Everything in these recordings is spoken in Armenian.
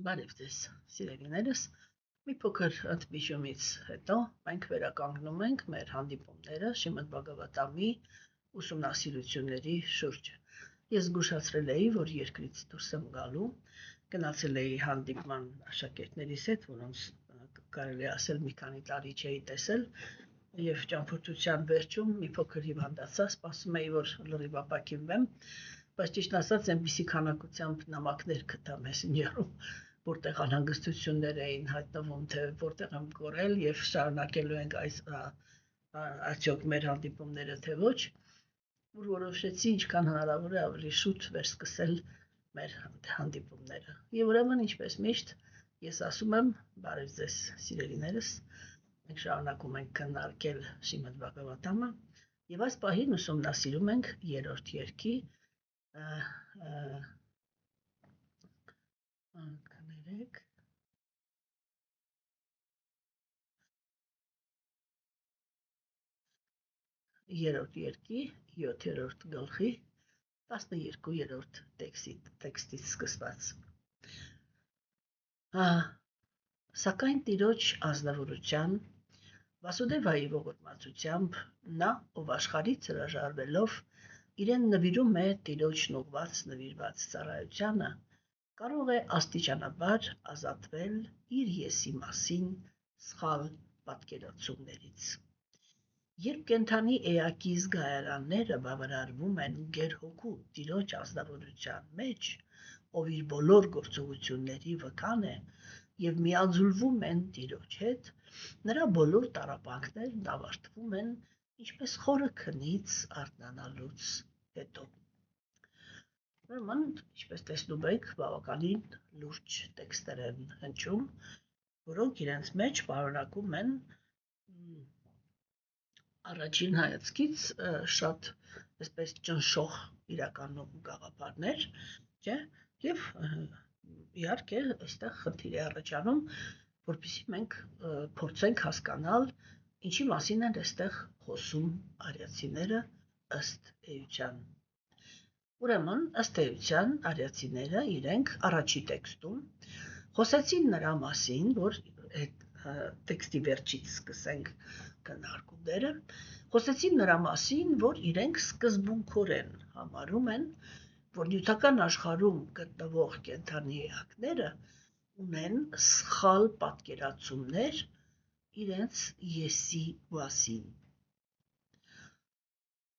Բարև ձեզ, սիրելիներս, մի փոքր ընդմիջումից հետո մենք վերականգնում ենք մեր հանդիպումները Շիմադ Բհագավատամի ուսումնասիրությունների շուրջ։ Ես զգուշացրել էի, որ երկրից դուրս եմ գալու, գնացել էի հանդիպման աշակերտներիս հետ, որոնց կարելի ասել մի քանի տարի չէի տեսել, եւ ճամփորդության վերջում մի փոքր հիվանդացա, սպասում էի, որ լրիվ ապաքինվեմ, բայց ճիշտ ասած, այնպիսի քանակությամբ նամակներ գտա մեսենջերում, որտեղ անհանգստություններ էին հայտնվում, թե որտեղ եմ կորել եւ շարունակելու ենք այս արդյոք մեր հանդիպումները թե ոչ, որ որոշեցի ինչքան հնարավոր է ավելի շուտ վերսկսել մեր հանդիպումները։ Եվ ուրեմն ինչպես միշտ ես ասում եմ, բարև ձեզ սիրելիներս, մենք շարունակում ենք քննարկել Շիմադ Բհագավատամը եւ այս պահին ուսումնասիրում ենք երրորդ երգի կներեք երրորդ երգի 7-րդ գլխի 12-րդ տեքստից սկսված։ Սակայն Տիրոջ ազնվորության Վասուդևայի ողորմածությամբ նա, ով աշխարհից հրաժարվելով իրեն նվիրում է Տիրոջն ուղված նվիրված ծառայությանը, կարող է աստիճանաբար ազատվել իր եսի մասին սխալ պատկերացումներից։ Երբ կենդանի էակի զգայարանները բավարարվում են գերհոգու Տիրոջ ազնվորության մեջ, ով իր բոլոր գործողությունների վկան է եւ միաձուլվում են Տիրոջ հետ, նրա բոլոր տառապանքներն ավարտվում են ինչպես խորը քնից արթնանալուց հետո։ Ուրեմն, ինչպես տեսնում եք, բավականին լուրջ տեքստեր են հնչում, որոնք իրենց մեջ պարունակում են առաջին հայացքից շատ այսպես ճնշող իրականում գաղափարներ, չէ՞, եւ իհարկե այստեղ խնդիր է առաջանում, որպեսզի մենք փորձենք հասկանալ, ինչի մասին են այստեղ խոսում արիացիները ըստ էության։ Ուրեմն, ըստ էության, արիացիները իրենք առաջի տեքստում խոսեցին նրա մասին, որ տեքստի վերջից սկսենք քննարկումները, խոսեցին նրա մասին, որ իրենք սկզբունքորեն համարում են, որ նյութական աշխարհում գտնվող կենդանի էակները ունեն սխալ պատկերացումներ իրենց եսի մասին։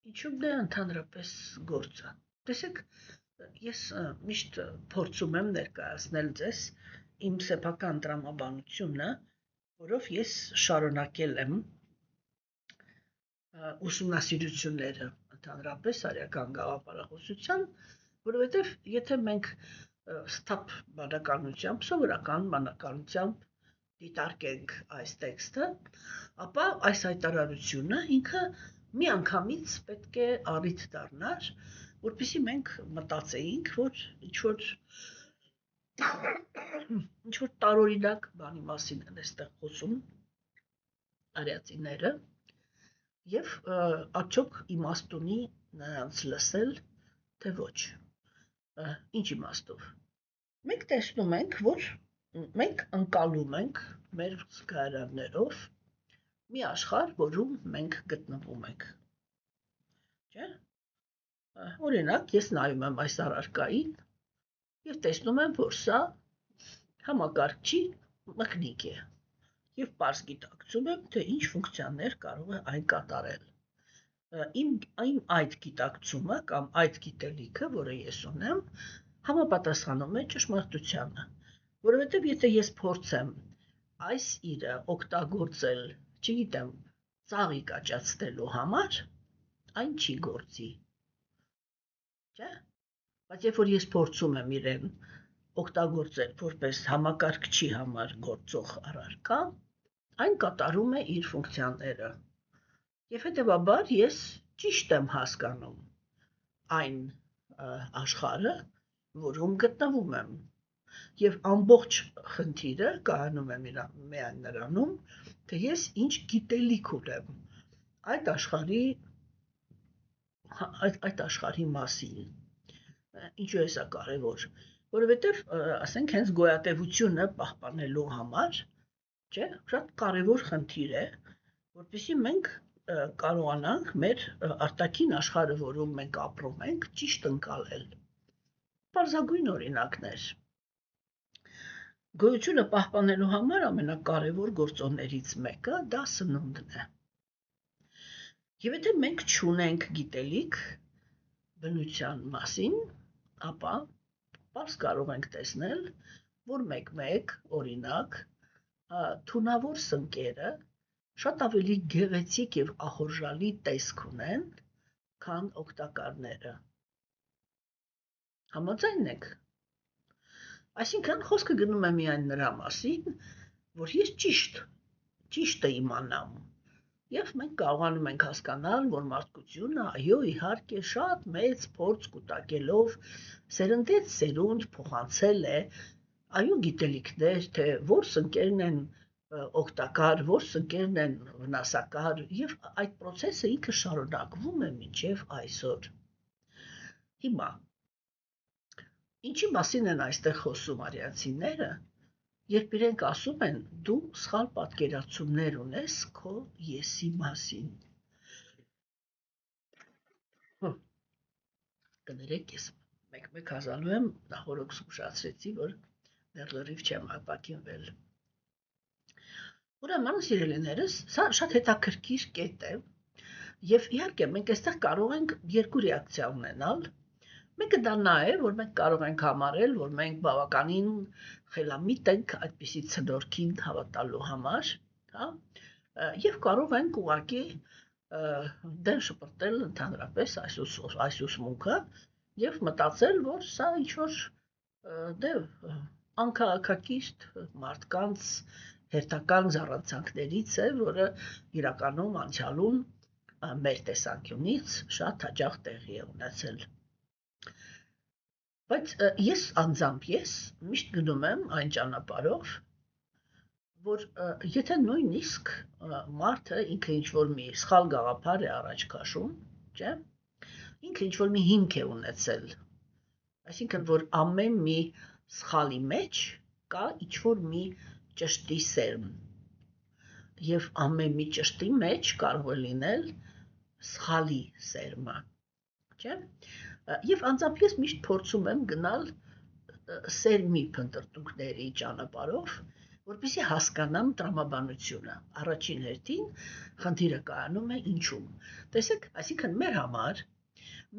Ինչու՞մն է ընդհանրապես գործը։ Տեսեք, ես միշտ փորձում եմ ներկայացնել ձեզ իմ սեփական տրամաբանությունը, որով ես շարունակել եմ ուսումնասիրությունները ընդհանրապես արիական գաղափարախոսության, որովհետև եթե մենք սթափ բանականությամբ, սովորական բանականությամբ դիտարկենք այս տեքստը, ապա այս հայտարարությունը ինքը միանգամից պետք է առիթ դառնար, որպեսզի մենք մտածեինք, որ ինչ-որ տարօրինակ բանի մասին են այստեղ խոսում արիացիները, եւ արդյոք իմաստ ունի նրանց լսել, թե ոչ։ Ինչ իմաստով։ Մենք տեսնում ենք, որ մենք ընկալում ենք մեր զգայարաններով մի աշխարհ, որում մենք գտնվում ենք։ Չէ՞։ Օրինակ, ես նայում եմ այս առարկային եւ տեսնում եմ, որ սա համակարգչի մկնիկ է եւ պարզ գիտակցում եմ, թե ինչ ֆունկցիաներ կարող է այն կատարել։ Իմ այդ գիտակցումը կամ այդ գիտելիքը, որը ես ունեմ, համապատասխանում է ճշմարտությանը, որովհետև եթե ես փորձեմ այս իրը օգտագործել, չգիտեմ, ծաղիկ աճացնելու համար, այն չի գործի։ Չէ՞։ Բայց երբ որ ես փորձում եմ իրեն օգտագործել որպես համակարգչի համար գործող առարկա, այն կատարում է իր ֆունկցիաները։ Եվ հետևաբար ես ճիշտ եմ հասկանում այն աշխարհը, որում գտնվում եմ։ Եվ ամբողջ խնդիրը կայանում է միայն նրանում, թե ես ինչ գիտելիք ունեմ այդ աշխարհի մասին։ Ինչու է սա կարևոր։ որովհետև ասենք հենց գոյատևությունը պահպանելու համար, չէ, շատ կարևոր խնդիր է, որպեսզի մենք կարողանանք մեր արտաքին աշխարհը, որում մենք ապրում ենք, ճիշտ ընկալել։ Պարզագույն օրինակներ։ Գոյությունը պահպանելու համար ամենակարևոր գործոններից մեկը դա սնունդն է։ Եվ եթե մենք չունենք գիտելիք բնության մասին, ապա պարզ կարող ենք տեսնել, որ մեկ-մեկ, օրինակ, թունավոր սնկերը շատ ավելի գեղեցիկ եւ ախորժալի տեսք ունեն, քան օգտակարները։ Համաձայն եք։ Այսինքն խոսքը գնում է միայն նրա մասին, որ ես ճիշտը իմանամ։ Եվ մենք կարողանում ենք հասկանալ, որ մարդկությունը, այո, իհարկե, շատ մեծ փորձ կուտակելով սերնդից սերունդ փոխանցել է, այո, գիտելիքներ, թե որ սնկերն են օգտակար, որ սնկերն են վնասակար, եւ այդ process-ը ինքը շարունակվում է մինչև այսօր։ Հիմա, ինչի մասին են այստեղ խոսում արիացիները, երբ իրենք ասում են, դու սխալ պատկերացումներ ունես քո եսի մասին։ Կներեք, ես մեկ-մեկ հազալու եմ, նախորդ զգուշացրեցի, որ դեռ լրիվ չեմ ապակինվել։ Ուրեմն, սիրելիներս, սա շատ հետաքրքիր կետ է, եւ իհարկե մենք այստեղ կարող ենք երկու ռեակցիա ունենալ։ Մեկը դա նա է, որ մենք կարող ենք համարել, որ մենք բավականին խելամիտ ենք այդպիսի ցնորքին հավատալու համար, հա, եւ կարող ենք ուղղակի դեն շպրտել ընդհանրապես այս ուսմունքը եւ մտածել, որ սա ինչ-որ դե անքաղաքակիրթ մարդկանց հերթական զառանցանքներից է, որը իրականում անցյալում մեր տեսանկյունից շատ հաճախ տեղի է ունեցել։ Բայց ես անձամբ միշտ գնում եմ այն ճանապարհով, որ եթե նույնիսկ մարդը ինքը ինչ-որ մի սխալ գաղափար է առաջ քաշում, չէ՞, ինքը ինչ-որ մի հիմք է ունեցել, այսինքն որ ամեն մի սխալի մեջ կա ինչ-որ մի ճշտի սերմ, եւ ամեն մի ճշտի մեջ կարող է լինել սխալի սերմը, չէ՞։ Եվ անձամբ ես միշտ փորձում եմ գնալ սերմի փնտրտուքների ճանապարհով, որպեսզի հասկանամ տրամաբանությունը։ Առաջին հերթին խնդիրը կայանում է ինչում։ Տեսեք, այսինքն մեր համար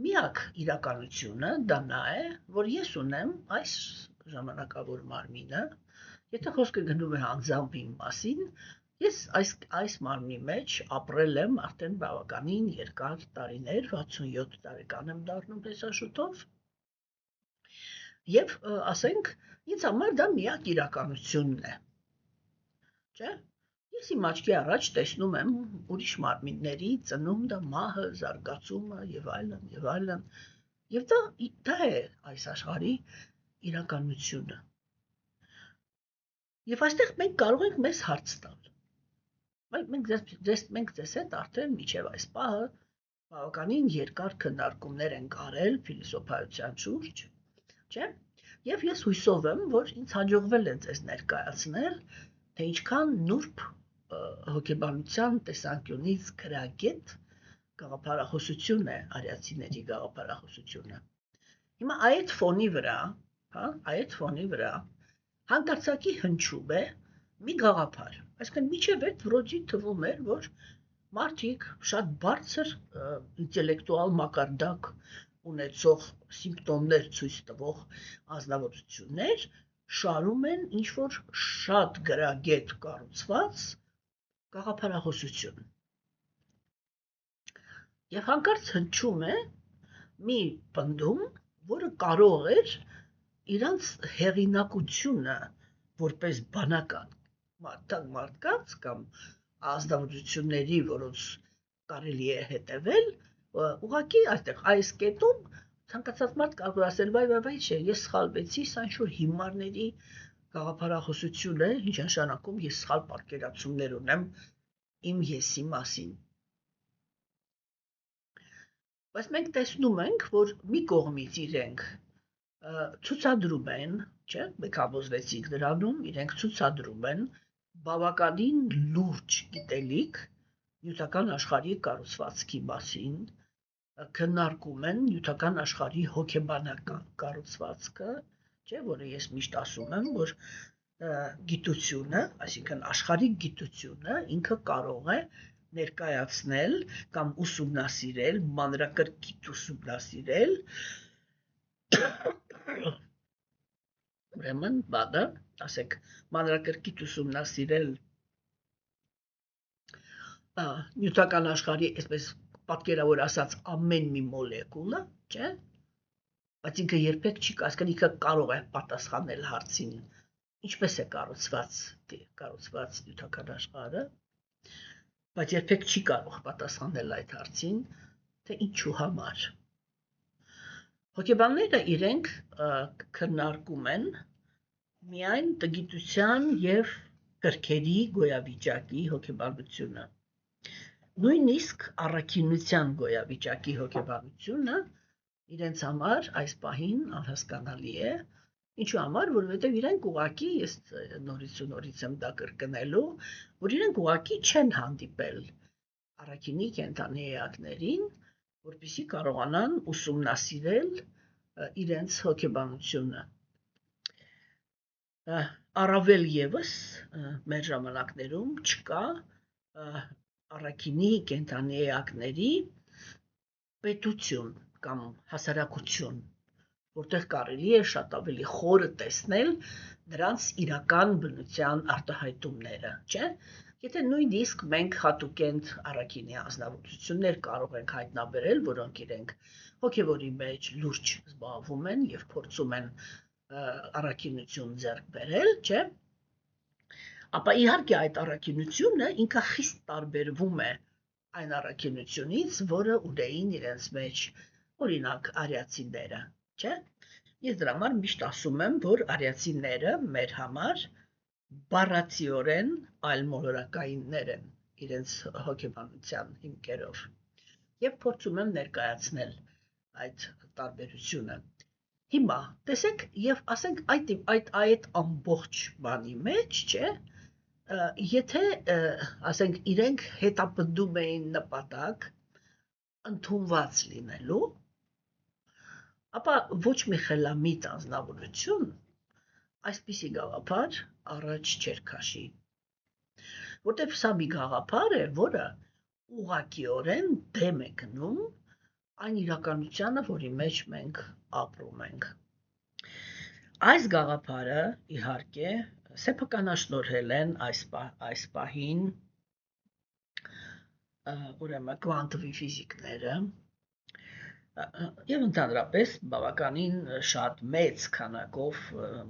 միակ իրականությունը դա նա է, որ ես ունեմ այս ժամանակավոր մարմինը, եթե խոսքը գնում է անձամբ իմ մասին, ես այս մարմնի մեջ ապրել եմ արդեն բավականին երկար տարիներ, 67 տարեկան եմ դառնում տեսաշուտով, եւ ասենք, ինձ համար դա միակ իրականությունն է, չէ՞։ Ես իմ աչքի առաջ տեսնում եմ ուրիշ մարմինների ծնունդը, մահը, զարգացումը եւ այլն, եւ դա է այս աշխարհի իրականությունը։ Եվ այստեղ մենք կարող ենք մեզ հարց տալ։ Մենք ձեզ հետ արդեն մինչև այս պահը բավականին երկար քննարկումներ ենք արել փիլիսոփայության շուրջ, չէ՞։ Եվ ես հույսով եմ, որ ինձ հաջողվել է ձեզ ներկայացնել, թե ինչքան նուրբ հոգեբանության տեսանկյունից գրագետ գաղափարախոսություն է արիացիների գաղափարախոսությունը։ Հիմա այդ ֆոնի վրա, հանկարծակի հնչում է մի գաղափար, այսինքն միջև այդ վրոջի թվում էր, որ մարդիկ շատ բարձր ինտելեկտուալ մակարդակ ունեցող սիմպտոմներ ցույց տվող անձնավորություններ շարում են ինչ-որ շատ գրագետ կառուցված գաղափարախոսություն։ Եվ հանկարծ հնչում է մի պնդում, որը կարող էր իրանց հեղինակությունը որպես բանական մարդկանց կամ ազնվությունների, որոնց կարելի է հետևել, ուղղակի այստեղ այս կետում ցանկացած մարդ կարող է ասել, վայ, չէ, ես սխալվեցի, սա ինչ-որ հիմարների գաղափարախոսություն է, ինչ նշանակում ես սխալ պատկերացումներ ունեմ իմ եսի մասին։ Բայց մենք տեսնում ենք, որ մի կողմից իրենք ցուցադրում են, չէ՞, մեկ համոզվեցինք նրանում, իրենք ցուցադրում են բավականին լուրջ գիտելիք նյութական աշխարհի կառուցվածքի մասին, քննարկում են նյութական աշխարհի հոգեբանական կառուցվածքը, չէ՞, որը ես միշտ ասում եմ, որ գիտությունը, այսինքն աշխարհիկ գիտությունը ինքը կարող է ներկայացնել կամ ուսումնասիրել, մանրակրկիտ ուսումնասիրել ուրեմն բանը, ասենք, մանրակրկիտ ուսումնասիրել նյութական աշխարհի, այսպես պատկերավոր ասած, ամեն մի մոլեկուլը, չէ՞, բայց ինքը երբեք չի հասկանում, ինքը կարող է պատասխանել հարցին, ինչպես է կառուցված նյութական աշխարհը, բայց երբեք չի կարող պատասխանել այդ հարցին, թե ինչու համար։ Հոգեբանները իրենք քննարկում են միայն տգիտության և կրքերի գոյավիճակի հոգեբանությունը։ Նույնիսկ առաքինության գոյավիճակի հոգեբանությունը իրենց համար այս պահին անհասկանալի է, ինչու համար, որովհետև իրենք ուղղակի, ես նորից ու նորից եմ դա կրկնելու, որ իրենք ուղղակի չեն հանդիպել առաքինի կենդանի էակներին, որպեսզի կարողանան ուսումնասիրել իրենց հոգեբանությունը։ Առավել ևս մեր ժամանակներում չկա առաքինի կենդանի էակների պետություն կամ հասարակություն, որտեղ կարելի է շատ ավելի խորը տեսնել նրանց իրական բնության արտահայտումները, չէ՞։ Եթե նույնիսկ մենք հատուկենտ առաքինի անձնավորություններ կարող ենք հայտնաբերել, որոնք իրենք հոգևորի մեջ լուրջ զբաղվում են և փորձում են առաքինություն ձեռք բերել, չէ՞, ապա իհարկե այդ առաքինությունը ինքը խիստ տարբերվում է այն առաքինությունից, որը ունեին իրենց մեջ, օրինակ, արիացիները, չէ՞։ Ես դրա համար միշտ ասում եմ, որ արիացիները մեր համար բառացիորեն այլմոլորակայիններ են իրենց հոգեբանության հիմքերով և փորձում եմ ներկայացնել այդ տարբերությունը։ Հիմա, տեսեք, և ասենք այդ ամբողջ բանի մեջ, չէ, եթե, ասենք, իրենք հետապնդում էին նպատակ ընդունված լինելու, ապա ոչ մի խելամիտ անձնավորություն այսպիսի գաղափար առաջ չէր քաշի, որտև սա մի գաղափար է, որը ուղղակիորեն դեմ է գնում այն իրականությանը, որի մեջ մենք ապրում ենք։ Այս գաղափարը, իհարկե, սեփականաշնորհել են այս պահին ուրեմն կվանտովի ֆիզիկները և ընդհանրապես բավականին շատ մեծ քանակով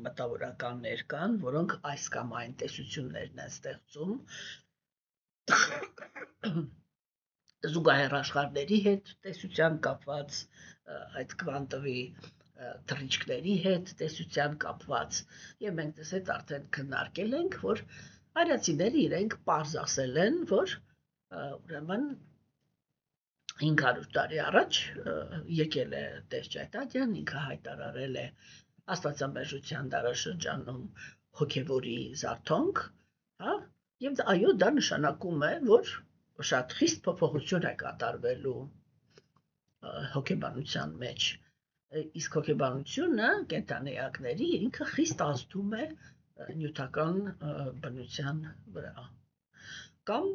մտավորականներ կան, որոնք այս կամ այն տեսություններն են ստեղծում զուգահեռ աշխարհների հետ տեսության կապված, այդ կվանտովի թռիչքների հետ տեսության կապված, և մենք դες հետ արդեն քննարկել ենք, որ արիացիները իրենք պարզ ասել են, որ ուրեմն 500 տարի առաջ եկել է Տեր Ճայտադյան, ինքը հայտարարել է աստվածամերժության դարաշրջանում հոգևորի զարթոնք, հա, և այո, դա նշանակում է, որ շատ խիստ փոփոխություն է կատարվելու հոգեբանության մեջ, իսկ հոգեբանությունը կենդանեակների ինքը խիստ ազդում է նյութական բնության վրա, կամ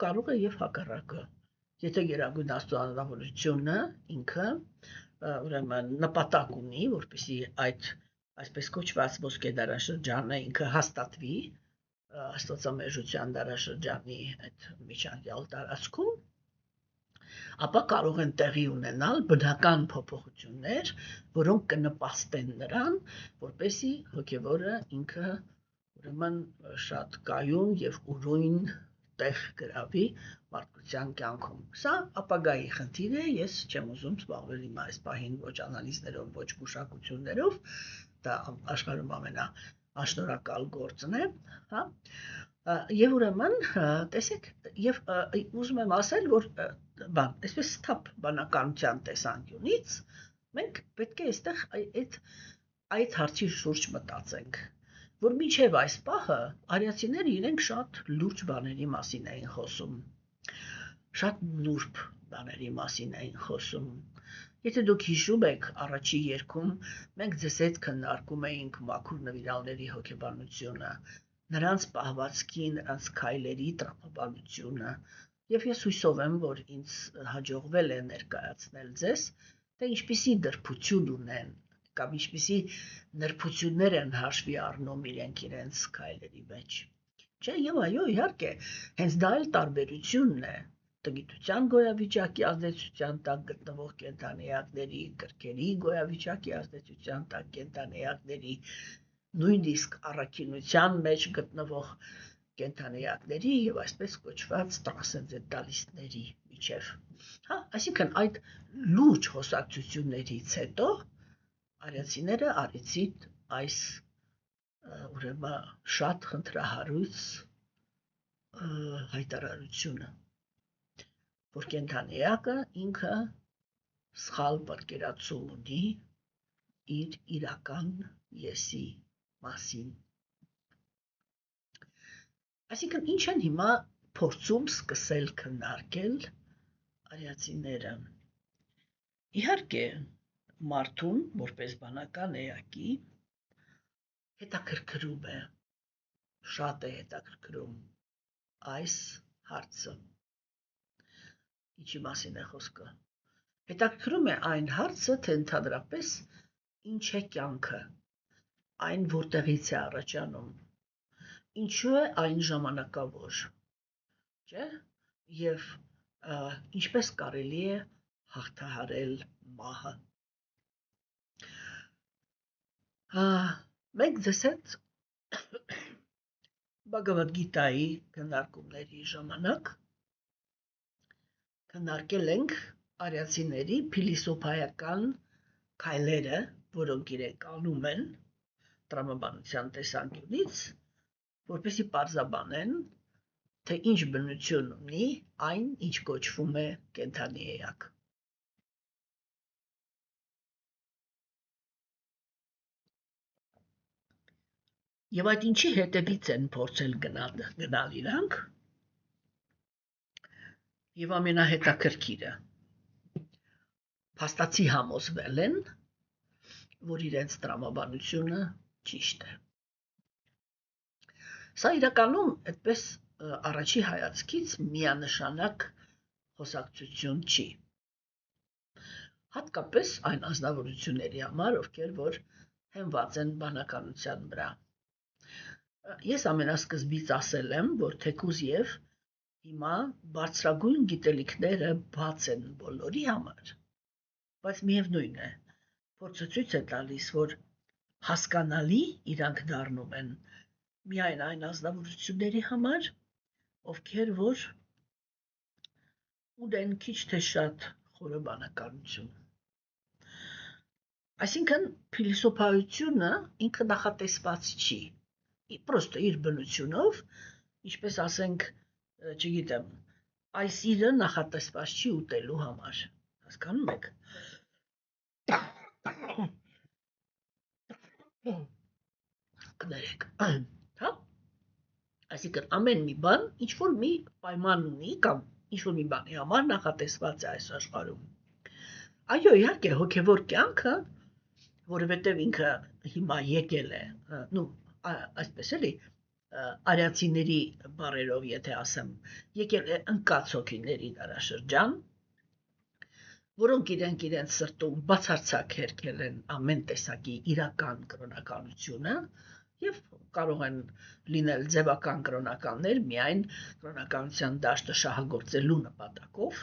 կարող է և հակառակը, եթե Գերագույն Աստծո անձնավորությունը ինքը ուրեմն նպատակ ունի, որպեսզի այդ այսպես կոչված ոսկե դարաշրջանը ինքը հաստատվի աստվածամերժության դարաշրջանի այդ միջանկյալ տարածքում, ապա կարող են տեղի ունենալ բնական փոփոխություններ, որոնք կնպաստեն նրան, որպեսզի հոգևորը ինքը ուրեմն շատ կայուն և ուրույն տեղ գրավի մարդկության կյանքում։ Սա ապագայի խնդիր է, ես չեմ ուզում զբաղվել հիմա այս պահին ոչ անալիզներով, ոչ գուշակություններով, դա աշխարհում ամենաանշնորհակալ գործն է, հա, և ուրեմն, տեսեք, և ուզում եմ ասել, որ այսպես սթափ բանականության տեսանկյունից Մենք պետք է այստեղ այդ հարցի շուրջ մտածենք, որ մինչև այս պահը արիացիները իրենք շատ լուրջ բաների մասին էին խոսում, շատ նուրբ բաների մասին էին խոսում։ Եթե դուք հիշում եք, առաջի երգում մենք ձեզ հետ քննարկում էինք մաքուր նվիրալների հոգեբանությունը, նրանց պահվածքի, նրանց քայլերի տրամաբանությունը, եւ ես հույսով եմ, որ ինձ հաջողվել է ներկայացնել ձեզ, թե ինչպիսի դրբություն ունեն կամ ինչպիսի նրբություններ են հաշվի առնում իրենց քայլերի մեջ։ Չէ, եւ այո, իհարկե, հենց դա էլ տարբերությունն է տգիտության գոյավիճակի ազդեցության տակ գտնվող կենդանիակների, կրքերի գոյավիճակի ազդեցության տակ կենդանիակների, նույնիսկ առաքինության մեջ գտնվող կենդանիակների եւ այսպես կոչված տրանսցենդենտալիստների միջև։ Հա, այսինքն այդ լուրջ խոսակցություններից հետո արիացիները արեցին այս ուրեմն շատ խնդրահարույց հայտարարությունը, որ կենդանիակը ինքը սխալ պատկերացում ունի իր իրական եսի մասին։ Այսինքն ինչ են հիմա փորձում սկսել քննարկել արիացիները։ Իհարկե, մարդուն, որպես բանական էակի, հետաքրքրում է, շատ է հետաքրքրում այս հարցը։ Ինչի մասին է խոսքը։ Հետաքրքրում է այն հարցը, թե ընդհանրապես ինչ է կյանքը, այն որտեղից է առաջանում, ինչու է այն ժամանակավոր, չէ՞, եւ ինչպես կարելի է հաղթահարել մահը։ Մենք ձեզ հետ Բհագավադ Գիտայի քննարկումների ժամանակ քննարկել ենք արիացիների փիլիսոփայական քայլերը, որոնք իրենք անում են տրամաբանության տեսանկյունից, որպեսզի պարզաբանեն, թե ինչ բնություն ունի այն, ինչ կոչվում է կենդանի էակ։ Եվ այդ ինչի հետևից են փորձել գնալ իրանք, եւ ամենահետաքրքիրը փաստացի համոզվել են, որ իրենց տրամաբանությունը ճիշտ է։ Սա իրականում այդպես առաջի հայացքից միանշանակ խոսակցություն չի։ Հատկապես այն անձնավորությունների համար, ովքեր որ հենված են բանականության վրա։ Ես ամենասկզբից ասել եմ, որ թեկուզ եւ հիմա բարձրագույն գիտելիքները բաց են բոլորի համար, բայց միևնույն է, փորձը ցույց է տալիս, որ հասկանալի իրանք դառնում են միայն այն ազնվորությունների համար, ովքեր որ ունեն քիչ թե շատ խորը բանականություն։ Այսինքն փիլիսոփայությունը ինքը նախատեսված չի, պրոստը իր բնությունով, ինչպես ասենք, չգիտեմ, այս իրը նախատեսված չի ուտելու համար, հասկանում եք։ Կներեք, հա։ Այսինքն ամեն մի բան ինչ որ մի պայման ունի կամ ինչ որ մի բանի համար նախատեսված է այս աշխարհում։ Այո, իհարկե, հոգևոր կյանքը, որովհետև ինքը հիմա եկել է, այսպես էլի, արիացիների բառերով, եթե ասեմ, եկել է ընկած հոգիների դարաշրջան, որոնք իրենց սրտում բացարձակ հերքել են ամեն տեսակի իրական կրոնականությունը եւ կարող են լինել ձևական կրոնականներ միայն կրոնականության դաշտը շահագործելու նպատակով,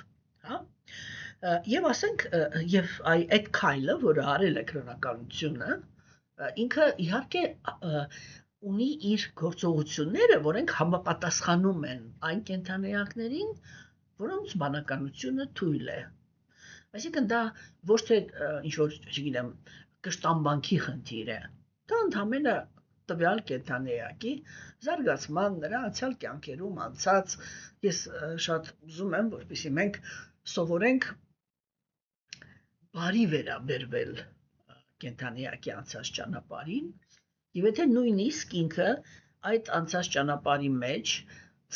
հա։ Եվ ասենք, եւ այդ քայլը, որը արել է կրոնականությունը, ինքը իհարկե ունի իր գործողությունները, որոնք համապատասխանում են այն կենդանիակներին, որոնց բանականությունը թույլ է։ Այսինքն դա ոչ թե ինչ որ, չգիտեմ, կշտամբանքի խնդիր է։ Դա ընդհանրապես տվյալ կենդանիակի զարգացման նրա անցյալ կյանքերում անցած, ես շատ ուզում եմ, որպեսզի մենք սովորենք բարի վերաբերվել կենդանիակի անցած ճանապարհին, եւ եթե նույնիսկ ինքը այդ անցած ճանապարհի մեջ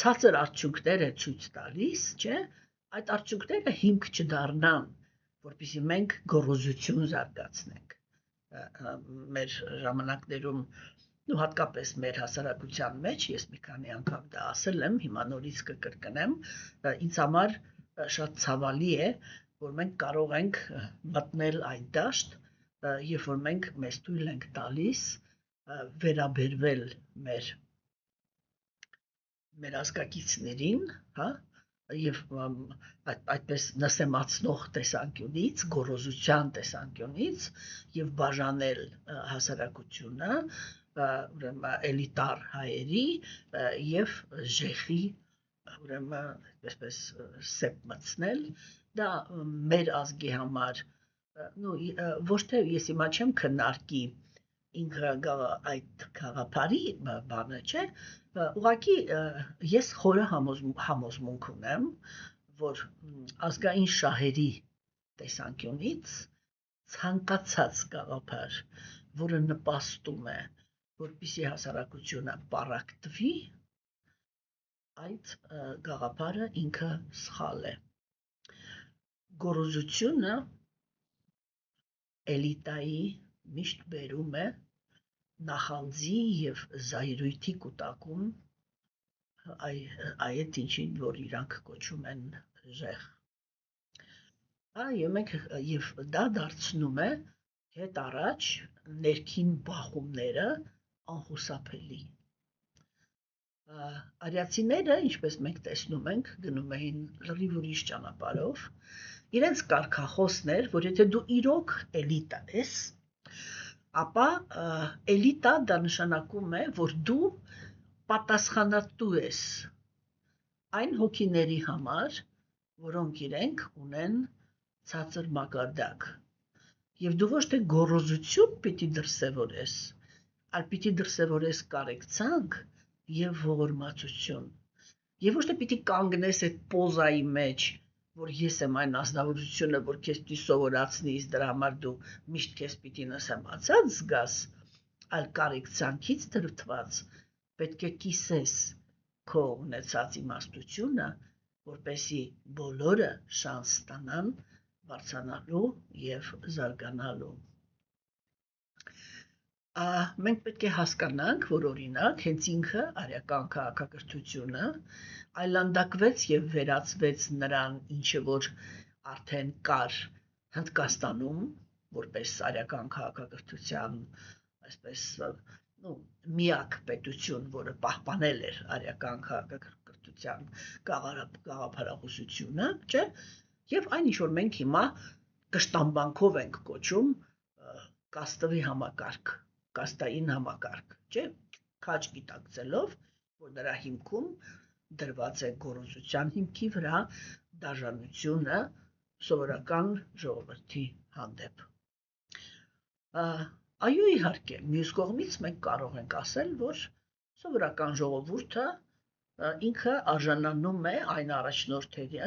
ցածր արդյունքներ է ցույց տալիս, չէ, այդ արդյունքները հիմք չդառնան, որպեսզի մենք գոռոզություն զարգացնենք մեր ժամանակներում ու հատկապես մեր հասարակության մեջ, ես մի քանի անգամ դա ասել եմ, հիմա նորից կկրկնեմ, ինձ համար շատ ցավալի է, որ մենք կարող ենք մտնել այդ դաշտ, երբ որ մենք մեզ թույլ ենք տալիս վերաբերվել մեր ազգակիցներին, հա, եւ այդպես նսեմացնող տեսանկյունից, գոռոզության տեսանկյունից եւ բաժանել հասարակությունը, ուրեմն էլիտար հայերի եւ ժեխի, ուրեմն այսպես սեպ մտցնել, դա մեր ազգի համար, ոչ թե ես հիմա չեմ քննարկի ինքը այդ գաղափարի բանը չէ, ուղղակի ես խորը համոզմունք ունեմ, որ ազգային շահերի տեսանկյունից ցանկացած գաղափար, որը նպաստում է, որպեսզի հասարակությունը պառակտվի, այդ գաղափարը ինքը սխալ է։ Գոռոզությունը էլիտայի միշտ բերում է նախանձի եւ զայրույթի կուտակում այդ ինչին, որ իրանք կոչում են ժեխ։ Եվ դա դարձնում է հետ առաջ ներքին բախումները անխուսափելի։ Արիացիները, ինչպես մենք տեսնում ենք, գնում էին լրիվ ուրիշ ճանապարհով, իրենց կարգախոսն էր, որ եթե դու իրոք էլիտա ես, ապա էլիտա դա նշանակում է, որ դու պատասխանատու ես այն հոգիների համար, որոնք իրենք ունեն ցածր մակարդակ։ Եվ դու ոչ թե գոռոզություն պիտի դրսևորես, այլ պիտի դրսևորես կարեկցանք եւ ողորմածություն։ Եվ ոչ թե պիտի կանգնես այդ պոզայի մեջ, որ ես եմ այն ազնվորությունը, որ քեզ պիտի սովորացնի, իսկ դրա համար դու միշտ քեզ պիտի նսեմացած զգաս, այլ կարեկցանքից դրդված պետք է կիսես քո ունեցած իմաստությունը, որպեսզի բոլորը շանս ստանան բարձրանալու եւ զարգանալու։ Մենք պետք է հասկանանք, որ օրինակ հենց ինքը արիական քաղաքակրթությունը այլանդակվեց եւ վերածվեց նրան, ինչը որ արդեն կար Հնդկաստանում, որպես արիական քաղաքակրթության, այսպես, միակ պետություն, որը պահպանել էր արիական քաղաքակրթության գաղափարախոսությունը, չէ՞, եւ այն ինչ որ մենք հիմա կշտամբանքով ենք կոչում կաստовի համակարգ, կաստային համակարգ, չէ՞, քաջ գիտակցելով, որ նրա հիմքում դրված է գոռոզության հիմքի վրա դաժանությունը սովորական ժողովրդի հանդեպ։ Այո, իհարկե, մյուս կողմից մենք կարող ենք ասել, որ սովորական ժողովուրդը ինքը արժանանում է այն առաջնորդերի,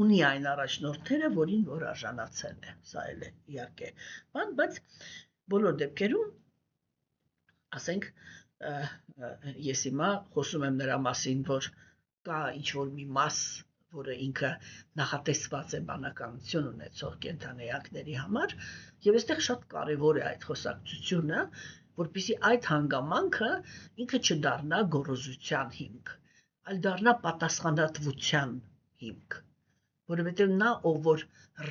ունի այն առաջնորդները, որին որ արժանացել է, սա էլ է իհարկե, բայց բոլոր դեպքերում, ասենք, ես հիմա խոսում եմ նրա մասին, որ կա ինչ-որ մի մաս, որը ինքը նախատեսված է բանականություն ունեցող կենդանեակների համար, եւ այստեղ շատ կարեւոր է այդ խոսակցությունը, որպեսզի այդ հանգամանքը ինքը չդառնա գոռոզության հիմք, այլ դառնա պատասխանատվության հիմք, որովհետև նա, ով որ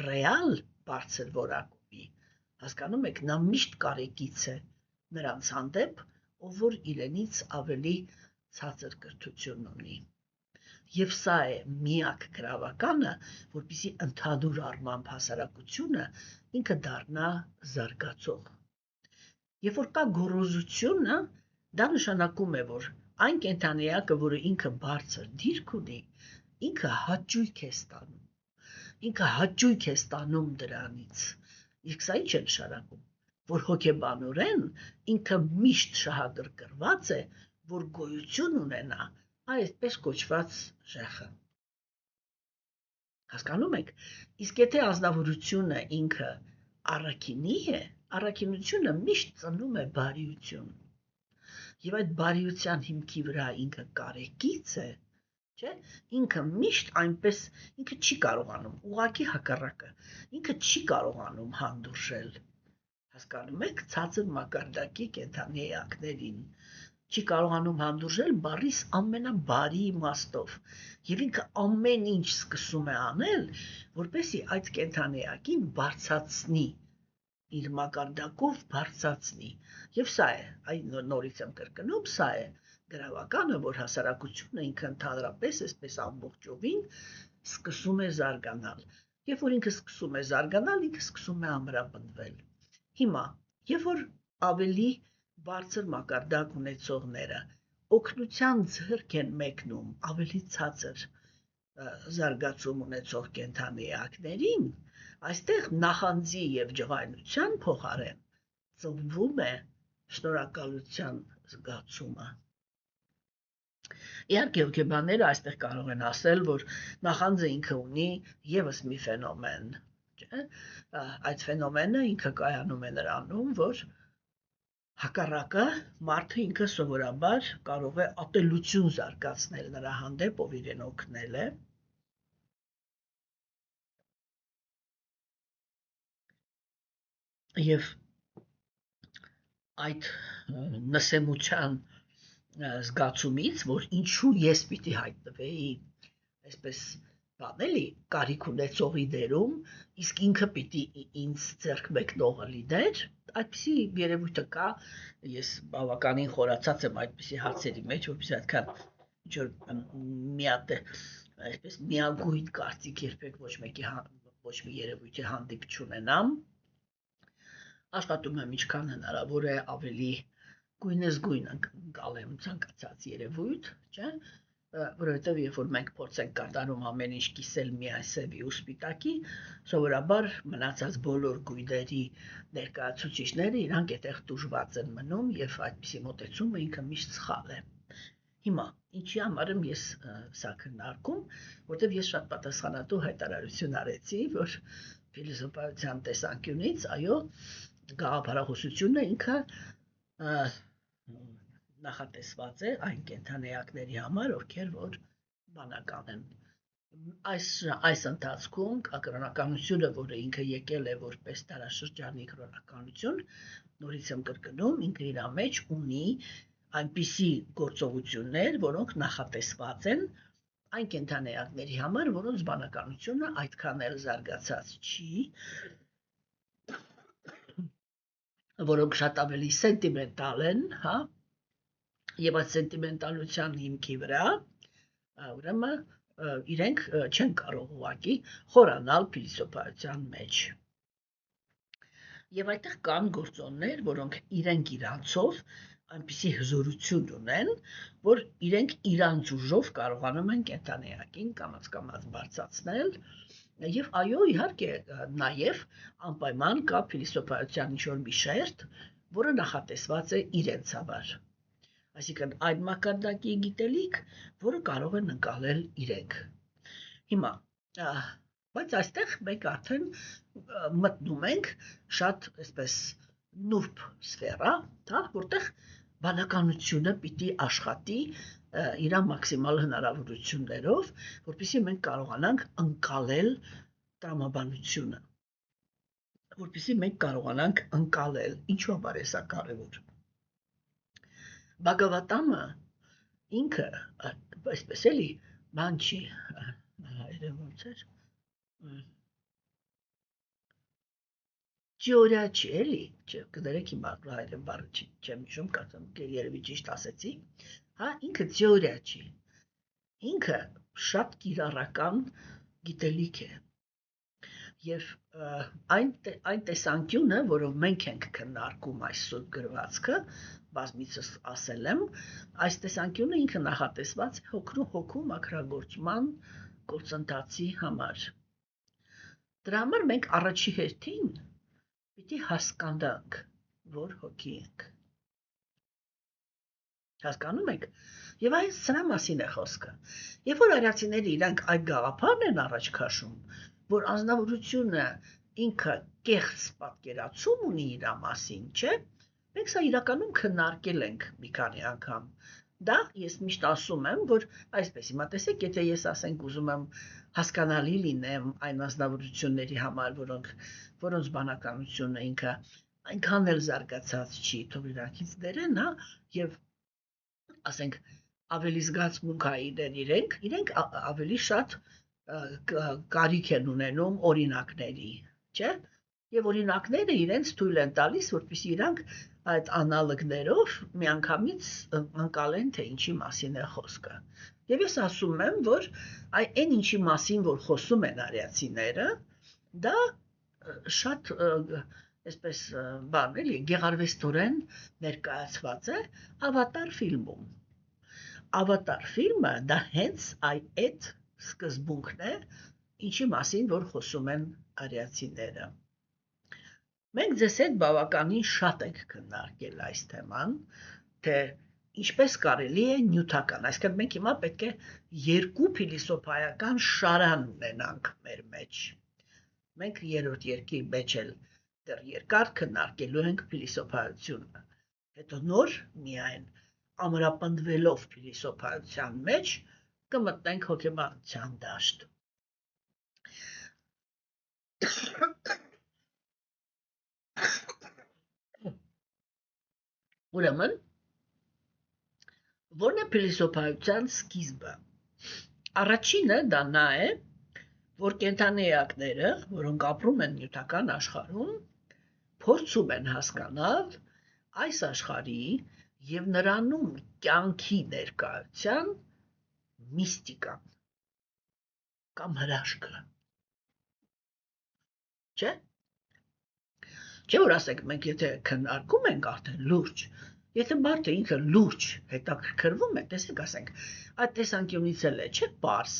ռեալ բարձր որակումի, հասկանում եք, նա միշտ կարեկից է նրանց հանդեպ, ով որ իրենից ավելի ցածր կրթություն ունի։ Եվ սա է միակ գրավականը, որպեսզի ընդհանուր առմամբ հասարակությունը ինքը դառնա զարգացող։ Երբ որ կա գոռոզությունը, դա նշանակում է, որ այն կենդանիակը, որը ինքը բարձր դիրք ունի, ինքը հաճույք է ստանում։ Ինքը հաճույք է ստանում դրանից։ Իսկ սա ինչ է նշանակում, որ հոգեբանորեն ինքը միշտ շահագրգռված է, որ գոյություն ունենա այդպես կոչված ժեխը։ Հասկանում եք, իսկ եթե ազնվորությունը ինքը առաքինի է, առաքինությունը միշտ ծնում է բարիություն, և այդ բարիության հիմքի վրա ինքը կարեկից է, չէ, ինքը միշտ այնպես, ինքը չի կարողանում, ուղղակի հակառակը, ինքը չի կարողանում հանդուրժել, հասկանում եք, ցածր մակարդակի կենդանի էակներին, չի կարողանում հանդուրժել բառիս ամենաբարի իմաստով, և ինքը ամեն ինչ սկսում է անել, որպեսզի այդ կենդանեակին բարձրացնի, իր մակարդակով բարձրացնի, և սա է, այն նորից եմ կրկնում, սա է գրավականը, որ հասարակությունը ինքը ընդհանրապես այսպես ամբողջովին սկսում է զարգանալ, երբ որ ինքը սկսում է զարգանալ, ինքը սկսում է ամրապնդվել։ Հիմա, երբ որ ավելի բարձր մակարդակ ունեցողները օգնության ձեռք են մեկնում ավելի ցածր զարգացում ունեցող կենդանի էակներին, այստեղ նախանձի և ջղայնության փոխարեն ծնվում է շնորհակալության զգացումը։ Իհարկե հոգեբանները այստեղ կարող են ասել, որ նախանձը ինքը ունի ևս մի ֆենոմեն, չէ՞, այդ ֆենոմենը ինքը կայանում է նրանում, որ հակառակը մարդը ինքը սովորաբար կարող է ատելություն զարգացնել նրա հանդեպ, ով իրեն օգնել է, և այդ նսեմության զգացումից, որ ինչու ես պիտի հայտնվեի, այսպես բանելի կարիք ունեցողի դերում, իսկ ինքը պիտի ինձ ձեռք մեկնողը լիներ, այդպիսի երևույթը կա, ես բավականին խորացած եմ այդպիսի հարցերի մեջ, որպեսզի այդքան ինչ-որ մի հատ այսպես միագույն կարծիք երբեք ոչ մի երևույթի հանդիպ չունենամ, աշխատում եմ ինչքան հնարավոր է ավելի գույնս գույն ընկալեմ ցանկացած երևույթ, չէ՞, որովհետև երբ որ մենք փորձ ենք կատարում ամեն ինչ կիսել միայն սևի ու սպիտակի, սովորաբար մնացած բոլոր գույների ներկայացուցիչները իրանք այդտեղ տուժված են մնում և այդպիսի մոտեցումը ինքը միշտ սխալ է։ Հիմա, ինչի համար եմ ես սա քննարկում, որտեղ ես շատ պատասխանատու հայտարարություն արեցի, որ փիլիսոփայության տեսանկյունից, այո, գաղափարախոսությունը ինքը նախատեսված է այն կենդանեակների համար, ովքեր որ բանական են։ Այս ընթացքում կրոնականությունը, որը ինքը եկել է որպես դարաշրջանի կրոնականություն, նորից եմ կրկնում, ինքը իր մեջ ունի այնպիսի գործողություններ, որոնք նախատեսված են այն կենդանեակների համար, որոնց բանականությունը այդքան էլ զարգացած չի, որոնք շատ ավելի սենտիմենտալ են, հա, եւ այդ սենտիմենտալության հիմքի վրա, ուրեմն իրենք չեն կարող ուղղակի խորանալ փիլիսոփայության մեջ։ Եվ այդտեղ կան գործոններ, որոնք իրենք իրանցով այնպիսի հզորություն ունեն, որ իրենք իրանց ուժով կարողանում են կենդանեակին կամաց բարձրացնել, եւ այո, իհարկե, նաեւ անպայման կա փիլիսոփայության ինչ-որ մի շերտ, որը նախատեսված է իրենց համար։ Այսինքն այդ մակարդակի գիտելիք, որը կարող են ընկալել իրենք։ Հիմա, բայց այստեղ մենք արդեն մտնում ենք շատ այսպես նուրբ սֆերա, հա, որտեղ բանականությունը պիտի աշխատի իր մաքսիմալ հնարավորություններով, որպեսզի մենք կարողանանք ընկալել տրամաբանությունը, որպեսզի մենք կարողանանք ընկալել, ինչու համար է սա կարևոր։ Բhagavatam-ը ինքը, այսպես էլի, բան չի, ոնց էր, թեորիա չի, էլի, կներեք հիմա հայերեն բառը չեմ հիշում, կարծեմ երևի ճիշտ ասեցի, հա, ինքը թեորիա չի, ինքը շատ կիրառական գիտելիք է, և այն տեսանկյունը, որով մենք ենք քննարկում այս սուրբ գրվածքը, բազմիցս ասել եմ, այս տեսանկյունը ինքը նախատեսված է հոգու մաքրագործման գործընթացի համար։ Դրա համար մենք առաջի հերթին պիտի հասկանանք, որ հոգի ենք։ Հասկանում եք։ Եվ այս սրա մասին է խոսքը։ Երբ որ արիացիները իրանք այդ գաղափարն են առաջ քաշում, որ անձնավորությունը ինքը կեղծ պատկերացում ունի իր մասին, չէ՞։ Մենք սա իրականում քննարկել ենք մի քանի անգամ։ Դա ես միշտ ասում եմ, որ այսպես հիմա տեսեք, եթե ես ասենք ուզում եմ հասկանալի լինեմ այն անձնավորությունների համար, որոնց բանականությունը ինքը այնքան էլ զարգացած չի, թող իրանքից դերեն, հա, եւ ասենք ավելի զգացմունքային են իրենք ավելի շատ կարիք են ունենում օրինակների, չէ՞։ Եվ օրինակները իրենց թույլ են տալիս, որպեսզի իրանք այդ անալոգներով միանգամից ընկալեն, թե ինչի մասին է խոսքը։ Եվ ես ասում եմ, որ այն ինչի մասին, որ խոսում են արիացիները, դա շատ այսպես բան էլի գեղարվեստորեն ներկայացված է Ավատար ֆիլմում։ Ավատար ֆիլմը դա հենց այդ սկզբունքն է, ինչի մասին որ խոսում են արիացիները։ Մենք ձեզ հետ բավականին շատ ենք քննարկել այս թեման, թե ինչպես կարելի է նյութական, այսինքն մենք հիմա պետք է երկու փիլիսոփայական շարան ունենանք մեր մեջ։ Մենք երրորդ երկի մեջ էլ դեռ երկար քննարկելու ենք փիլիսոփայությունը։ Հետո նոր միայն ամրապնդվելով փիլիսոփայության մեջ կմտնենք հոգեբանության դաշտ։ Ուրեմն, որն է փիլիսոփայության սկիզբը։ Առաջինը դա նա է, որ կենդանիակները, որոնք ապրում են նյութական աշխարհում, փորձում են հասկանալ այս աշխարհի եւ նրանում կյանքի ներկայության միստիկան կամ հրաշքը։ Չէ՞։ Չէ՞ որ ասենք մենք եթե քննարկում ենք արդեն լուրջ, եթե մարդը ինքը լուրջ հետաքրքրվում է, տեսեք, ասենք, այդ տեսանկյունից էլ է, չէ՞ պարզ,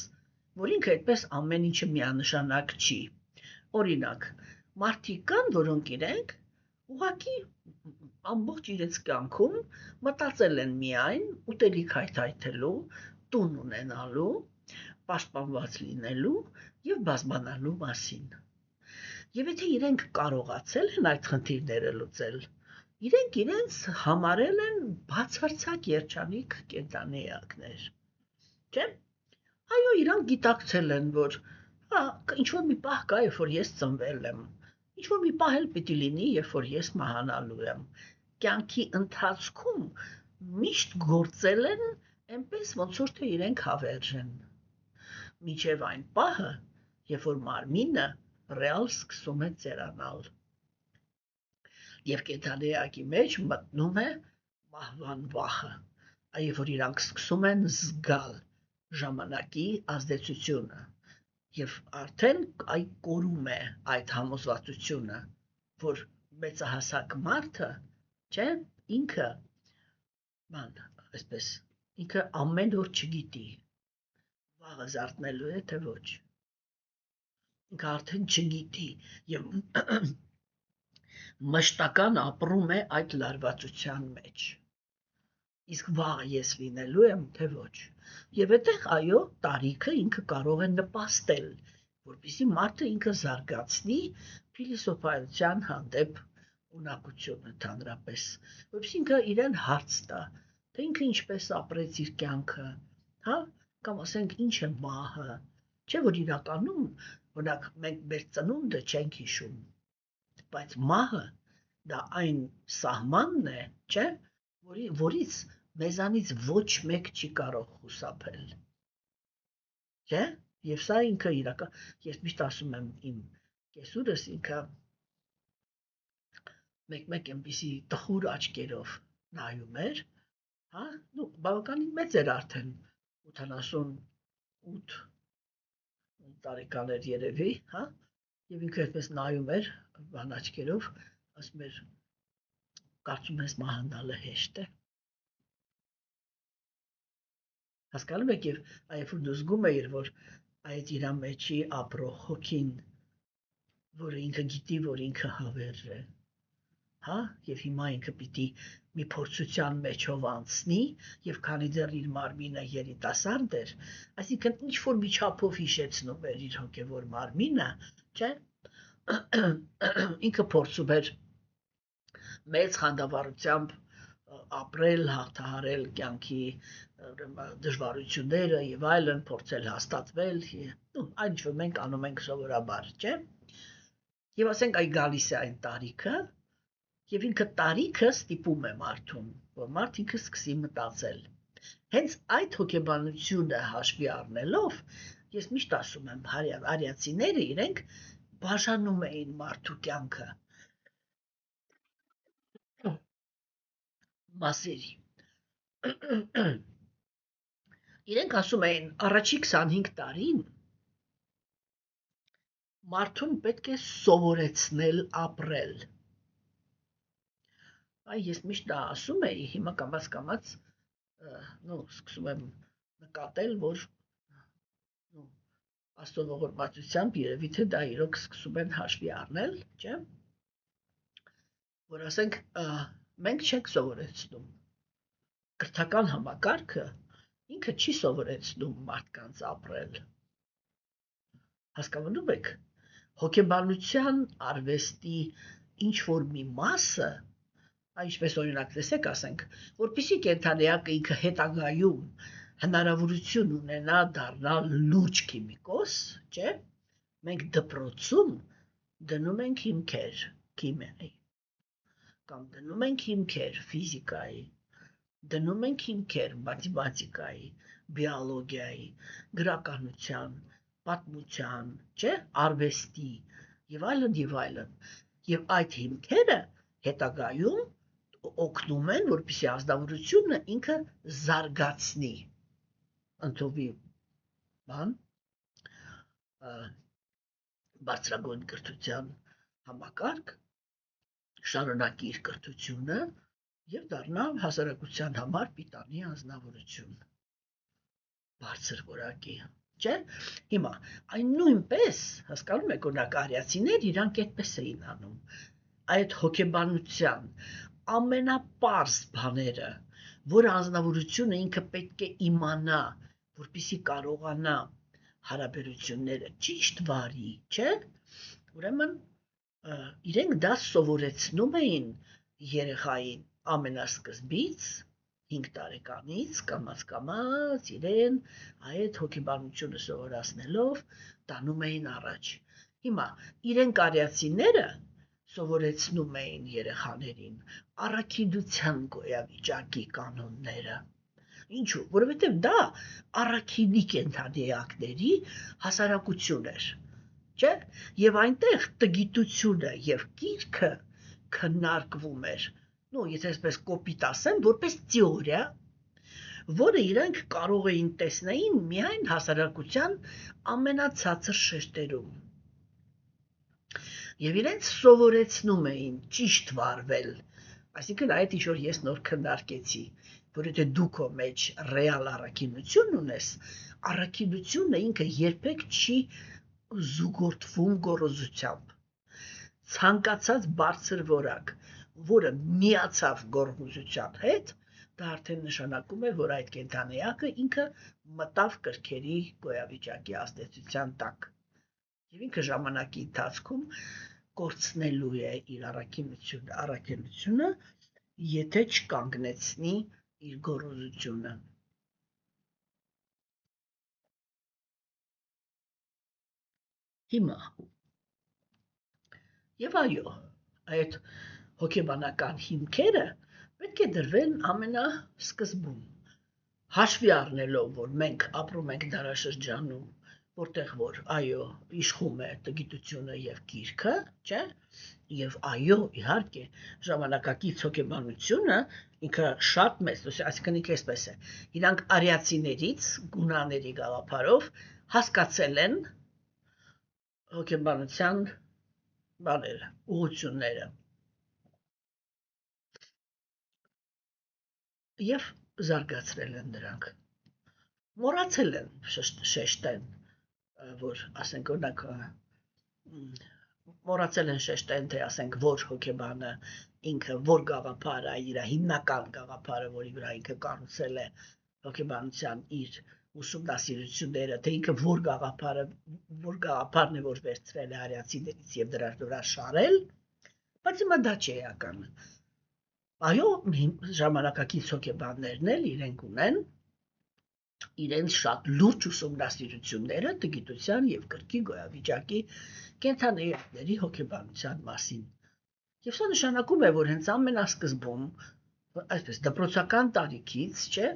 որ ինքը այդպես ամեն ինչը միանշանակ չի։ Օրինակ, մարդիկ կան, որոնք իրենք ուղղակի ամբողջ իրենց կյանքում մտածել են միայն ուտելիք հայթայթելու, տուն ունենալու, պաշտպանված լինելու եւ բազբանալու մասին։ Եվ եթե իրենք կարողացել են այդ խնդիրները լուծել, իրենք իրենց համարել են բացարձակ երջանիկ կենդանիակներ։ Չէ՞։ Այո, իրանք գիտակցել են, որ ինչ-որ մի պահ կա, երբ որ ես ծնվել եմ, ինչ-որ մի պահ էլ պիտի լինի, երբ որ ես մահանալու եմ։ Կյանքի ընթացքում միշտ գործել են այնպես, ոնց որ թե իրենք հավերժ են։ Մինչև այն պահը, երբ որ մարմինը ռեալ սկսում է ծերանալ։ Եվ կենդանիակի մեջ մտնում է մահվան վախը, այլ որ իրանք սկսում են զգալ ժամանակի ազդեցությունը, եւ արդեն այ կորում է այդ համոզվածությունը, որ մեծահասակ մարդը, չէ, ինքը այսպես, ինքը ամեն օր չգիտի, վաղը զարթնելու է, թե ոչ։ Ինքը արդեն չգիտի եւ մշտական ապրում է այդ լարվածության մեջ։ Իսկ վաղը ես լինելու եմ, թե ոչ։ Եվ այդտեղ այո, տարիքը ինքը կարող է նպաստել, որպեսզի մարդը ինքը զարգացնի փիլիսոփայության հանդեպ ունակությունը ընդհանրապես, որպեսզի ինքը իրեն հարց տա, թե ինքը ինչպես ապրեց իր կյանքը, հա, կամ ասենք ինչ է մահը, չէ՞ որ իրականում օրինակ մենք մեր ծնունդը չենք հիշում, բայց մահը դա այն սահմանն է, չէ՞, որից մեզանից ոչ մեկ չի կարող խուսափել։ Չէ՞։ Եվ սա ինքը իրական, ես միշտ ասում եմ իմ կեսուրս ինքը մեկ այնպիսի տխուր աչքերով նայում էր, հա, բավականին մեծ էր արդեն 88 տարեկան էր երևի, հա, եւ ինքը այդպես նայում էր բան աչքերով, ասում էր կարծում ես մահանալը հեշտ է։ Հասկանում եք, եւ այբ որ դու զգում էիր, որ այդ իր մեջի ապրող հոգին, որը ինքը գիտի, որ ինքը հավերժ է, հա, եւ հիմա ինքը պիտի մի փորձության մեջով անցնի, եւ քանի դեռ իր մարմինը երիտասարդ էր, այսինքն ինչ որ մի չափով հիշեցնում էր իր հոգեվոր մարմինը, չէ՞, ինքը փորձում էր մեծ խանդավառությամբ ապրել, հաղթահարել կյանքի դժվարությունները եւ այլն, փորձել հաստատվել, այն ինչ որ մենք անում ենք սովորաբար, չէ՞։ Եվ ասենք այ գալիս է այն տարիքը, եւ ինքը տարիքը ստիպում է մարդուն, որ մարդ ինքը սկսի մտածել։ Հենց այդ հոգեբանությունը հաշվի առնելով, ես միշտ ասում եմ, արիացիները իրենք բաժանում էին մարդու կյանքը մասերի։ Իրենք ասում էին, առաջի 25 տարին մարդուն պետք է սովորեցնել ապրել։ Այ ես միշտ դա ասում էի, հիմա կամաց սկսում եմ նկատել, որ Աստծո ողորմածությամբ երևի թե դա իրոք սկսում են հաշվի առնել, չէ՞։ Որ ասենք, մենք չենք սովորեցնում։ Կրթական համակարգը ինքը չի սովորեցնում մարդկանց ապրել։ Հասկանում եք, հոգեբանության արվեստի ինչ որ մի մասը, ինչպես օրինակ տեսեք, ասենք, որպեսզի կենդանիակը ինքը հետագայում հնարավորություն ունենա դառնալ լուրջ քիմիկոս, չէ՞, մենք դպրոցում դնում ենք հիմքեր քիմիայի, կամ դնում ենք հիմքեր ֆիզիկայի, դնում ենք հիմքեր մաթեմատիկայի, բիոլոգիայի, գրականության, պատմության, չէ՞, արվեստի եւ այլն եւ այլն։ Եվ այդ հիմքերը հետագայում օգնում են, որպեսզի ազնվորությունը ինքը զարգացնի, ընդհանրի բան, բարձրագույն կրթության համակարգ, շարունակի իր կրթությունը եւ դառնա հասարակության համար պիտանի ազնվորություն, բարձր որակի, չէ՞։ Հիմա այն նույնպես, հասկանում եք, օրինակ արիացիներ իրանք այդպես էին անում, այդ հոգեբանության ամենապարզ բաները, որ ազնվորությունը ինքը պետք է իմանա, որպեսզի կարողանա հարաբերությունները ճիշտ վարի, չէ՞։ Ուրեմն իրենք դա սովորեցնում էին երեխային ամենասկզբից, 5 տարեկանից, կամաց իրեն այդ հոգեբանությունը սովորացնելով տանում էին առաջ։ Հիմա իրենք արիացիները սովորեցնում էին երեխաներին առաքինության գոյավիճակի կանոնները։ Ինչու՞, որովհետև դա առաքինի կենդանիակների հասարակություն էր, չէ՞։ Եվ այնտեղ տգիտությունը եւ կիրքը քննարկվում էր, եթե այսպես կոպիտ ասեմ, որպես թեորիա, որը իրենք կարող էին տեսնեին միայն հասարակության ամենացածր շերտերում։ Եվ իրենց սովորեցնում էին ճիշտ վարվել, այսինքն այդ ինչ որ ես նոր քննարկեցի, որ եթե դու քո մեջ ռեալ առաքինություն ունես, առաքինությունը ինքը երբեք չի զուգորդվում գոռոզությամբ։ Ցանկացած բարձր որակ, որը միացավ գոռոզության հետ, դա արդեն նշանակում է, որ այդ կենդանիակը ինքը մտավ կրքերի գոյավիճակի ազդեցության տակ։ Եվ ինքը ժամանակի ընթացքում կորցնելու է իր առաքինությունը, եթե չկանգնեցնի իր գոռոզությունը։ Հիմա եւ այո, այդ հոգեբանական հիմքերը պետք է դրվեն ամենասկզբում, հաշվի առնելով, որ մենք ապրում ենք դարաշրջանում, որտեղ որ այո իշխում է տգիտությունը եւ կիրքը, չէ՞, եւ այո իհարկե ժամանակակից հոգեբանությունը ինքը շատ մեծ, այսինքն ինքը այսպես է, իրանք արիացիներից գունաների գաղափարով հասկացել են հոգեբանության բաները, ուղղությունները եւ զարգացրել են դրանք, մոռացել են շեշտեն, որ ասենք օրինակ մոռացել են շեշտել, թե ասենք որ հոգեբանը ինքը որ գաղափարը իր հիմնական գաղափարը, որի վրա ինքը կառուցել է հոգեբանության իր ուսումնասիրությունները, թե ինքը որ գաղափարն է, որ վերցրել է արիացիներից եւ դրա վրա շարել, բայց հիմա դա չի էականը։ Այո, ժամանակակից հոգեբաններն էլ իրենք ունեն իրենց շատ լուրջ ուսումնասիրությունները տգիտության եւ կրքի գոյավիճակի կենթանիների հոգեբանության մասին։ Եվ սա նշանակում է, որ հենց ամենասկզբում, այսպես դպրոցական տարիքից, չէ,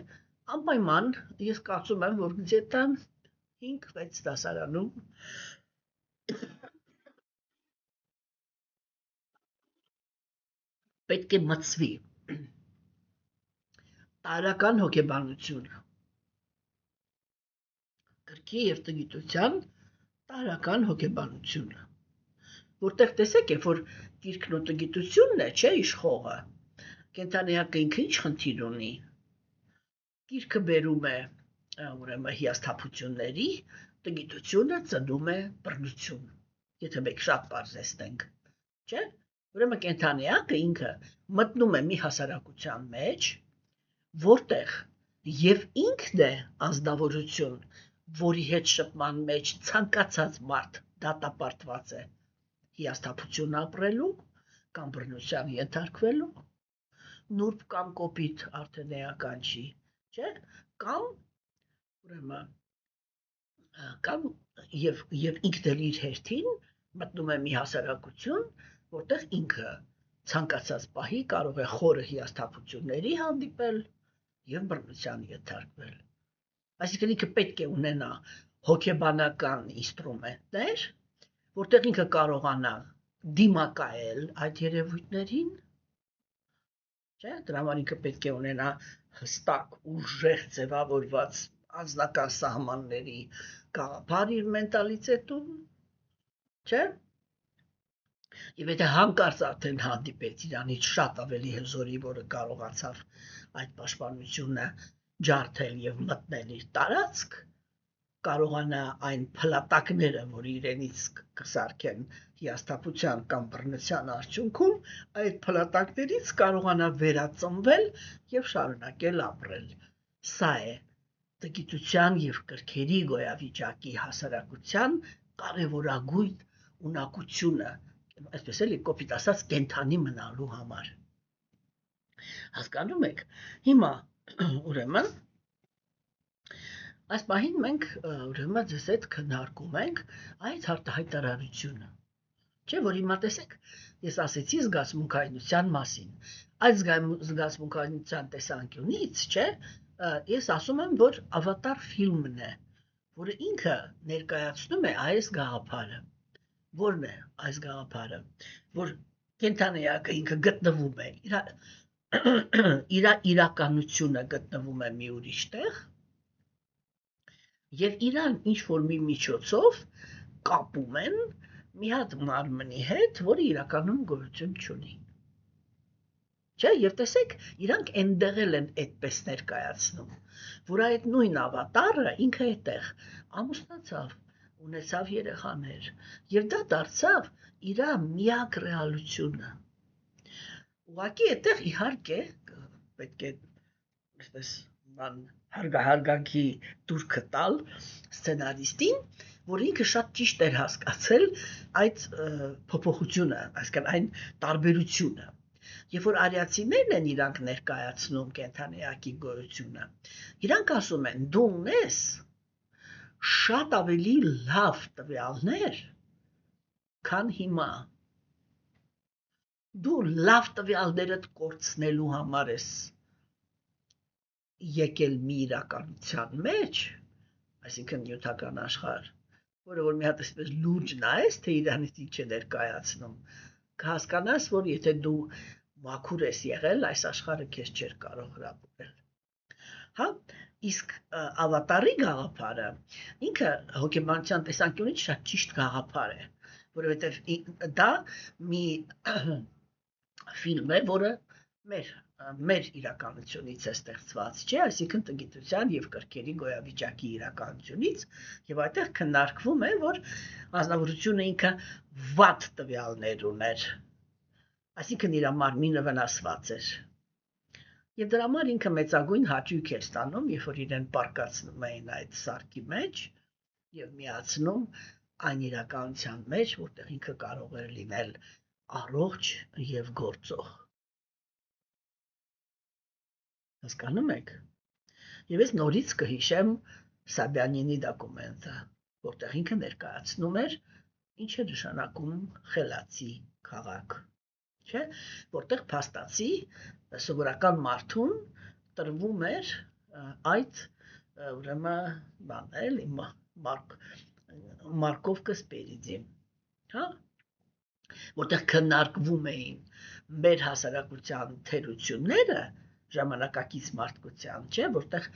անպայման ես կարծում եմ, որ գտա 5-6 դասարանում պետք է մտցվի տարրական հոգեբանությունը, կրքի եւ տգիտության տարրական հոգեբանությունը, որտեղ տեսեք, երբ որ գիրքն ու տգիտությունն է, չէ, իշխողը, կենթանիակը ինքը ինչ խնդիր ունի, գիրքը բերում է ուրեմն հիասթափությունների, տգիտությունը ծնում է բռնություն, եթե մենք շատ պարզեցնենք, չէ, ուրեմն կենթանիակը ինքը մտնում է մի հասարակության մեջ, որտեղ եւ ինքն է ազնվորություն, որի հետ շփման մեջ ցանկացած մարդ դատապարտված է հիասթափություն ապրելու կամ բռնության ենթարկվելու, նուրբ կամ կոպիտ արդեն էական չի, չէ, կամ ուրեմն կամ եւ ինքն էլ իր հերթին մտնում է մի հասարակություն, որտեղ ինքը ցանկացած պահի կարող է խորը հիասթափությունների հանդիպել եւ բռնության ենթարկվել։ Այսինքն ինքը պետք է ունենա հոգեբանական ինստրումենտներ, որտեղ ինքը կարողանա դիմակայել այդ երևույթներին, չէ, դրա համար ինքը պետք է ունենա հստակ ուժեղ ձևավորված անձնական սահմանների գաղափար իր մենտալիտետում, չէ, եւ եթե հանկարծ արդեն հանդիպեց իրանից շատ ավելի հզորի, որը կարողացավ այդ պաշտպանությունը ջարդել եւ մտնել իր տարածք, կարողանա այն փլատակները, որ իրենից կսարքեն հիասթափության կամ բռնության արդյունքում, այդ փլատակներից կարողանա վերածնվել եւ շարունակել ապրել։ Սա է տգիտության եւ կրքերի գոյավիճակի հասարակության կարևորագույն ունակությունը, այսպես էլի կոպիտ ասած կենթանի մնալու համար։ Հասկանում եք, հիմա ուրեմն այս պահին մենք ուրեմն ձեզ հետ քննարկում ենք այդ հայտարարությունը, չէ, որ հիմա տեսեք, ես ասեցի զգացմունքայնության մասին, այդ զգացմունքայնության տեսանկյունից, չէ, ես ասում եմ, որ ավատար ֆիլմն է, որը ինքը ներկայացնում է այս գաղափարը, որն է այս գաղափարը, որ կենթանիակը ինքը գտնվում է, իր իրականությունը գտնվում է մի ուրիշ տեղ, եւ իրան ինչ-որ մի միջոցով կապում են մի հատ մարմնի հետ, որը իրականում գոյություն չունի։ Չէ, եւ տեսեք, իրանք այնտեղ են այդպես ներկայացնում, որ այդ նույն ավատարը ինքը այդտեղ ամուսնացավ, ունեցավ երեխաներ, եւ դա դարձավ իր միակ ռեալությունը։ Ուղղակի այդտեղ իհարկե պետք է այսպես հարգանքի դուրքը տալ սցենարիստին, որ ինքը շատ ճիշտ էր հասկացել այդ փոփոխությունը, այսինքն այն տարբերությունը։ Երբ որ արիացիներն են իրանք ներկայացնում կենթանիակի գոյությունը, իրանք ասում են՝ դու ունես շատ ավելի լավ տվյալներ, քան հիմա։ Դու լավ տվյալներդ կորցնելու համար ես եկել մի իրականության մեջ, այսինքն նյութական աշխարհ, որը որ մի հատ այսպես լուրջ նայես, թե իրանից ինչ է ներկայացնում, կհասկանաս, որ եթե դու մաքուր ես եղել, այս աշխարհը քեզ չէր կարող հրապուրել։ Հա, իսկ ավատարի գաղափարը ինքը հոգեբանության տեսանկյունից շատ ճիշտ գաղափար է, որովհետև դա մի ֆիլմ է, որը մեր իրականությունից է ստեղծված, չէ, այսինքն տգիտության եւ կրքերի գոյավիճակի իրականությունից, եւ այդտեղ քննարկվում է, որ ազնվորությունը ինքը վատ տվյալներ ուներ, այսինքն իր մարմինը վնասված էր։ Եվ դրա համար ինքը մեծագույն հաճույք էր ստանում, երբ որ իրեն պարկացնում էին այդ սարքի մեջ եւ միացնում այն իրականության մեջ, որտեղ ինքը կարող էր լինել առողջ եւ գործող։ Հասկանում եք։ Եվ ես նորից կհիշեմ Սաբյանինի դոկումենտը, որտեղ ինքը ներկայացնում էր ինչ է նշանակում խելացի քաղաք, չէ, որտեղ փաստացի սովորական մարդուն տրվում էր այդ ուրեմն բանել Մարկով Կասպերիդին, հա, որտեղ քննարկվում էին մեր հասարակության թերությունները ժամանակակից մարդկության, չէ, որտեղ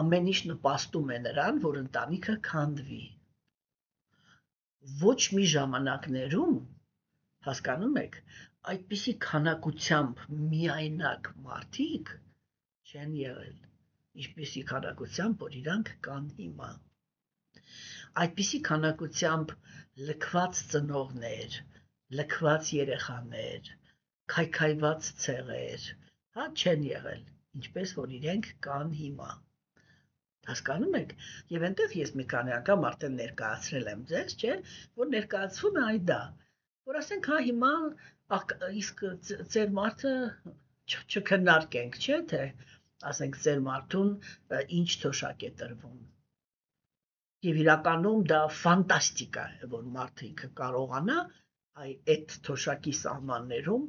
ամեն ինչ նպաստում է նրան, որ ընտանիքը քանդվի։ Ոչ մի ժամանակներում, հասկանում եք, այդպիսի քանակությամբ միայնակ մարդիկ չեն եղել, ինչպիսի քանակությամբ, որ իրանք կան հիմա։ Այդպիսի քանակությամբ լքված ծնողներ, լքված երեխաներ, քայքայված ցեղեր, հա, չեն եղել, ինչպես որ իրենք կան հիմա։ Հասկանում եք, եւ այնտեղ ես մի քանի անգամ արդեն ներկայացրել եմ ձեզ, չէ, որ ներկայացվում է այդ դա, որ ասենք հա հիմա իսկ ձեր մարդը չքննարկենք, չէ, թե ասենք ձեր մարդուն ինչ թոշակ է տրվում։ Եվ իրականում դա ֆանտաստիկա է, որ մարդը ինքը կարողանա այդ թոշակի սահմաններում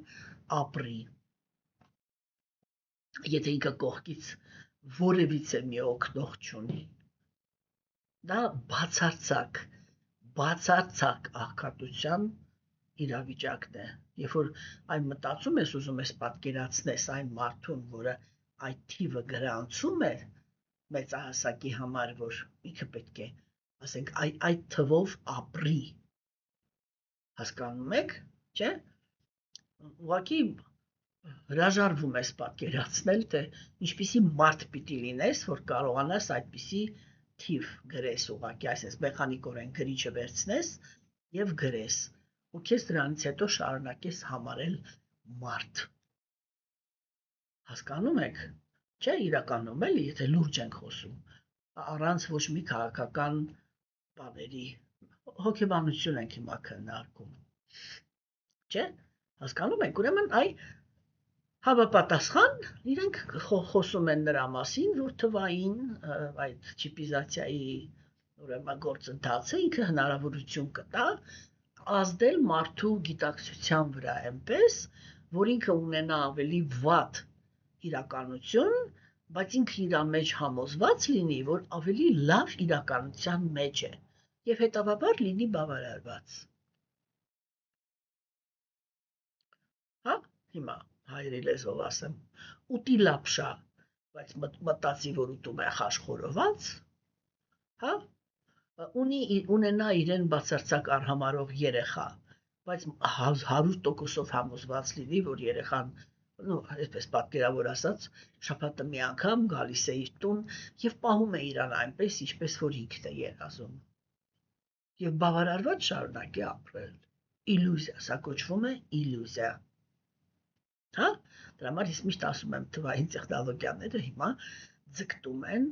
ապրի։ Եթե ինքը կողքից որևիցե մի օգնող չունի։ Դա բացարձակ աղքատության իրավիճակն է։ Երբ որ այն մտածում ես, ուզում ես պատկերացնես այն մարդուն, որը այդ թիվը գրանցում է մեծահասակի համար, որ ինքը պետք է, ասենք, այդ թվով ապրի։ Հասկանում եք, չէ՞։ Ուղղակի հրաժարվում ես պատկերացնել, թե ինչպիսի մարդ պիտի լինես, որ կարողանաս այդպիսի թիվ գրես ուղղակի, այսպես մեխանիկորեն գրիչը վերցնես եւ գրես, ու քեզ դրանից հետո շարունակես համարել մարդ։ Հասկանում եք, չէ, իրականում էլի, եթե լուրջ ենք խոսում, առանց ոչ մի քաղաքական բաների, հոգեբանություն ենք հիմա քննարկում, չէ, հասկանում եք, ուրեմն Հավապատասխան իրենք խոսում են նրա մասին, որ թվային այդ չիպիզացիայի ուրեմն գործընթացը ինքը հնարավորություն կտա ազդել մարդու գիտակցության վրա այնպես, որ ինքը ունենա ավելի վատ իրականություն, բայց ինքը իր մեջ համոզված լինի, որ ավելի լավ իրականության մեջ է եւ հետեւաբար լինի բավարարված։ Հա, հիմա հայերի լեզվով ասեմ, ուտի լապշա, բայց մտածի, որ ուտում է խաշխորոված, հա, ունենա իրեն բացարձակ արհամարող երեխա, բայց 100% համոզված լինի, որ երեխան, այսպես պատկերավոր ասած, շաբաթը մի անգամ գալիս է իր տուն եւ պահում է իրան այնպես, ինչպես որ ինքն է երազում։ Եվ բավարարված շարունակի ապրել։ Իլյուզիա, սա կոչվում է իլյուզիա։ Հա, դրա համար ես միշտ ասում եմ, թվային տեխնոլոգիաները հիմա ձգտում են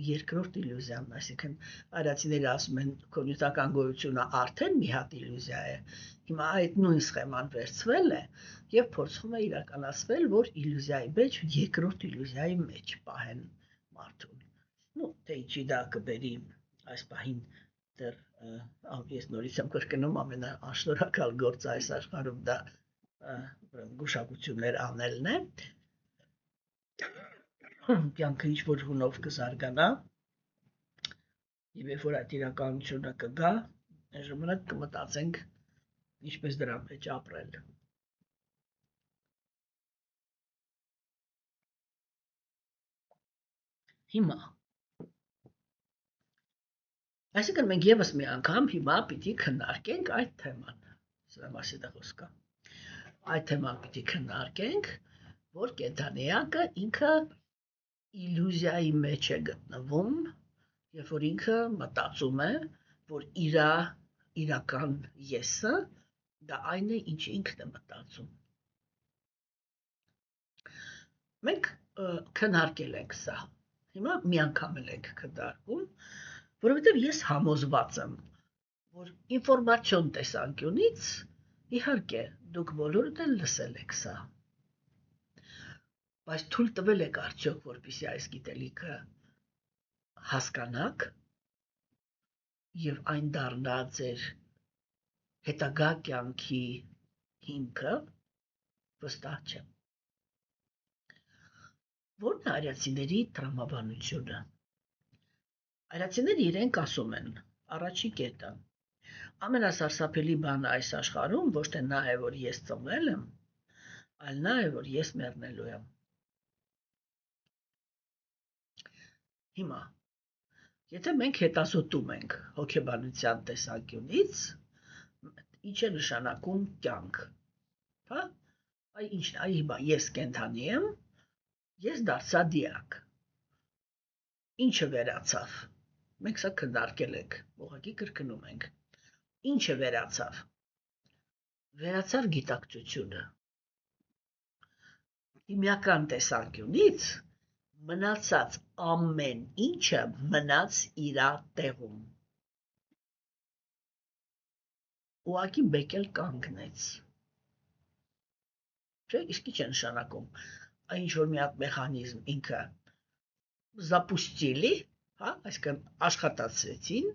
երկրորդ իլյուզիան, այսինքն արիացիները ասում են, կոգնիտիվական գոյությունը արդեն մի հատ իլյուզիա է։ Հիմա այդ նույն սխեման վերցվել է եւ փորձվում է իրականացվել, որ իլյուզիայի մեջ, երկրորդ իլյուզիայի մեջ պահեն մարդուն։ Թե ինչի դա կբերի այս պահին դեռ ես նորից եմ կրկնում ամենաանշնորհակալ գործը այս աշխարհում դա գուշակություններ անելն է, կյանքը ինչ-որ հունով կզարգանա, և երբ որ այդ իրականությունը կգա, այն ժամանակ կմտածենք ինչպես դրա մեջ ապրել։ Հիմա, այսինքն մենք եւս մի անգամ հիմա պիտի քննարկենք այդ թեման, սրա մասին է խոսքը։ Այդ թեման պիտի քննարկենք, որ կենդանիակը ինքը իլյուզիայի մեջ է գտնվում, երբ որ ինքը մտածում է, որ իրական եսը դա այն է, ինչ ինքն է մտածում։ Մենք քննարկել ենք սա, հիմա մի անգամ ենք քննարկում, որովհետև ես համոզված եմ, որ ինֆորմացիոն տեսանկյունից, իհարկե, դուք բոլորդ էլ լսել եք սա, բայց թույլ տվել եք արդյոք, որպեսզի այս գիտելիքը հասկանաք եւ այն դառնա ձեր հետագա կյանքի հիմքը, վստահ չեմ։ Որն է արիացիների տրամաբանությունը։ Արիացիները իրենք ասում են, առաջի կետը, ամենասարսափելի բանը այս աշխարհում ոչ թե նա է, որ ես ծնվել եմ, այլ նա է, որ ես մեռնելու եմ։ Հիմա, եթե մենք հետազոտում ենք հոգեբանության տեսանկյունից, ինչ է նշանակում կյանք, հա? Այ ինչն է, հիմա ես կենդանի եմ, ես դարձա դիակ։ Ինչը վերացավ։ Մենք սա քննարկել ենք, ուղղակի կրկնում ենք։ Ինչը վերացավ։ Վերացավ գիտակցությունը։ Քիմիական տեսանկյունից մնացած ամեն ինչը մնաց իր տեղում։ Ուղղակի բեկել կանգնեց։ Չէ, իսկ ինչ է նշանակում։ Ինչ որ մի հատ մեխանիզմ ինքը запустили, հա, այսինքն աշխատացրեցին,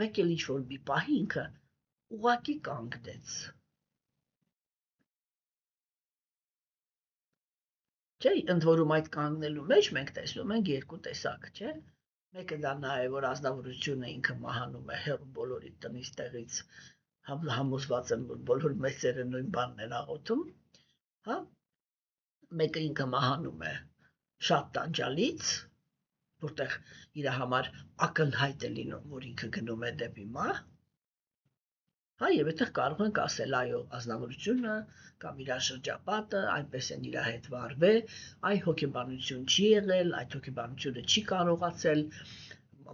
մեկ էլ ինչ որ մի պահի ինքը ուղղակի կանգնեց։ Չէ, ընդ որում այդ կանգնելու մեջ մենք տեսնում ենք երկու տեսակ, չէ։ Մեկը դա նա է, որ ազնվորությունը ինքը մահանում է հեռու բոլորի տնից տեղից, համոզված եմ, որ բոլոր մեծերը նույն բանն են աղոթում, հա։ Մեկը ինքը մահանում է շատ տանջալից, որտեղ իր համար ակնհայտ է լինում, որ ինքը գնում է դեպի մահ, հա, եւ այդտեղ կարող ենք ասել, այո, ազնվորությունը կամ իր շրջապատը այնպես են իր հետ վարվել, այ հոգեբանություն չի եղել, այդ հոգեբանությունը չի կարողացել,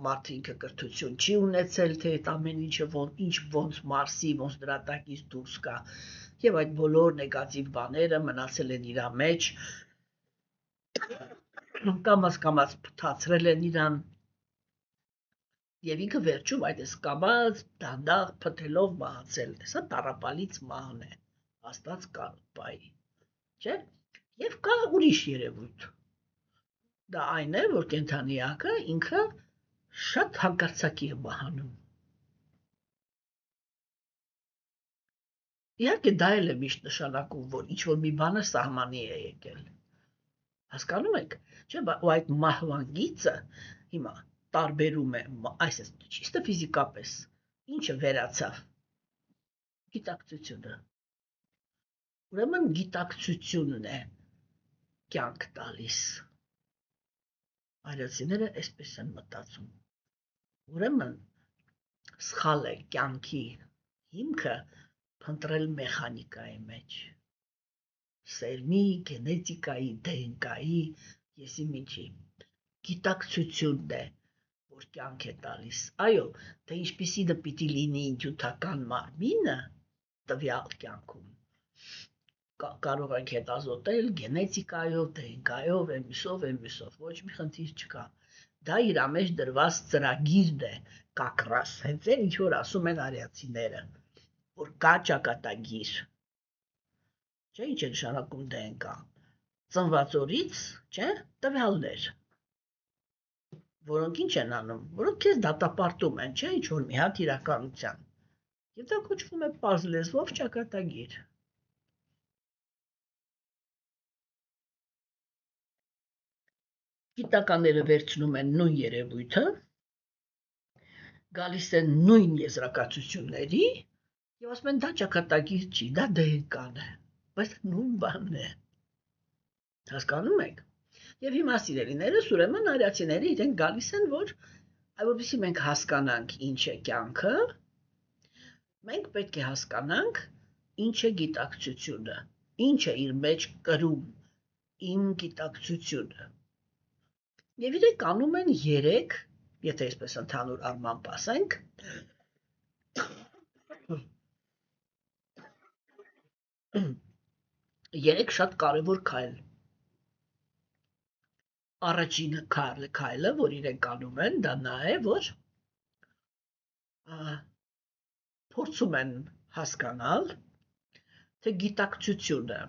մարդը ինքը կրթություն չի ունեցել, թե այդ ամեն ինչը ոնց Մարսի, ոնց դրա տակից դուրս գա, եւ այդ բոլոր նեգատիվ բաները մնացել են իր մեջ, կամաց փթացրել են իրան, եւ ինքը վերջում այդ կամաց դանդաղ փթելով մահացել, սա տառապալից մահն է, հաստատ կապայի, չէ, եւ կա ուրիշ երևույթ, դա այն է, որ կենդանիակը ինքը շատ հանկարծակի է մահանում, իհարկե դա էլ է միշտ նշանակում, որ ինչ որ մի բանը սահմանի է եկել, հասկանում եք, չէ, ու այդ մահվան գիծը հիմա տարբերում է, այսինքն ճիշտ ֆիզիկապես, ինչը վերացավ, գիտակցությունը, ուրեմն գիտակցությունն է կյանք տալիս, արիացիները այսպես են մտածում, ուրեմն սխալ է կյանքի հիմքը փնտրել մեխանիկայի մեջ, սերմի, գենետիկայի, DNK-ի, եսի միջի, գիտակցությունն է, որ կյանք է տալիս, այո, թե ինչպիսի դա պիտի լինի նյութական մարմինը տվյալ կյանքում, կարող ենք հետազոտել գենետիկայով, DNK-ով, էմիսով, ոչ մի խնդիր չկա, դա իր մեջ դրված ծրագիրն է, կակրաս, հենց այն ինչ որ ասում են արիացիները, որ կա ճակատագիր, չէ, ինչ է նշանակում DNK, ծնված օրից, չէ, տվյալներ, որոնք ինչ են անում, որոնք քեզ դատապարտում են, չէ, ինչ որ մի հատ իրականության, եւ դա կոչվում է պարզ լեզվով ճակատագիր, գիտնականները վերցնում են նույն երևույթը, գալիս են նույն եզրակացությունների եւ ասում են դա ճակատագիր չի, դա DNK-ն է, բայց նույն բանն է։ Հասկանում եք։ Եվ հիմա սիրելիներս, ուրեմն արիացիները իրենք գալիս են, որ որպեսզի մենք հասկանանք ինչ է կյանքը, մենք պետք է հասկանանք ինչ է գիտակցությունը։ ինչ է իր մեջ կրում իմ գիտակցությունը։ Եվ իրենք անում են 3, եթե այսպես ընդհանուր առմամբ ասենք, 3 շատ կարևոր քայլ։ Առաջին քայլը, որ իրենք անում են, դա նա է, որ փորձում են հասկանալ, թե գիտակցությունը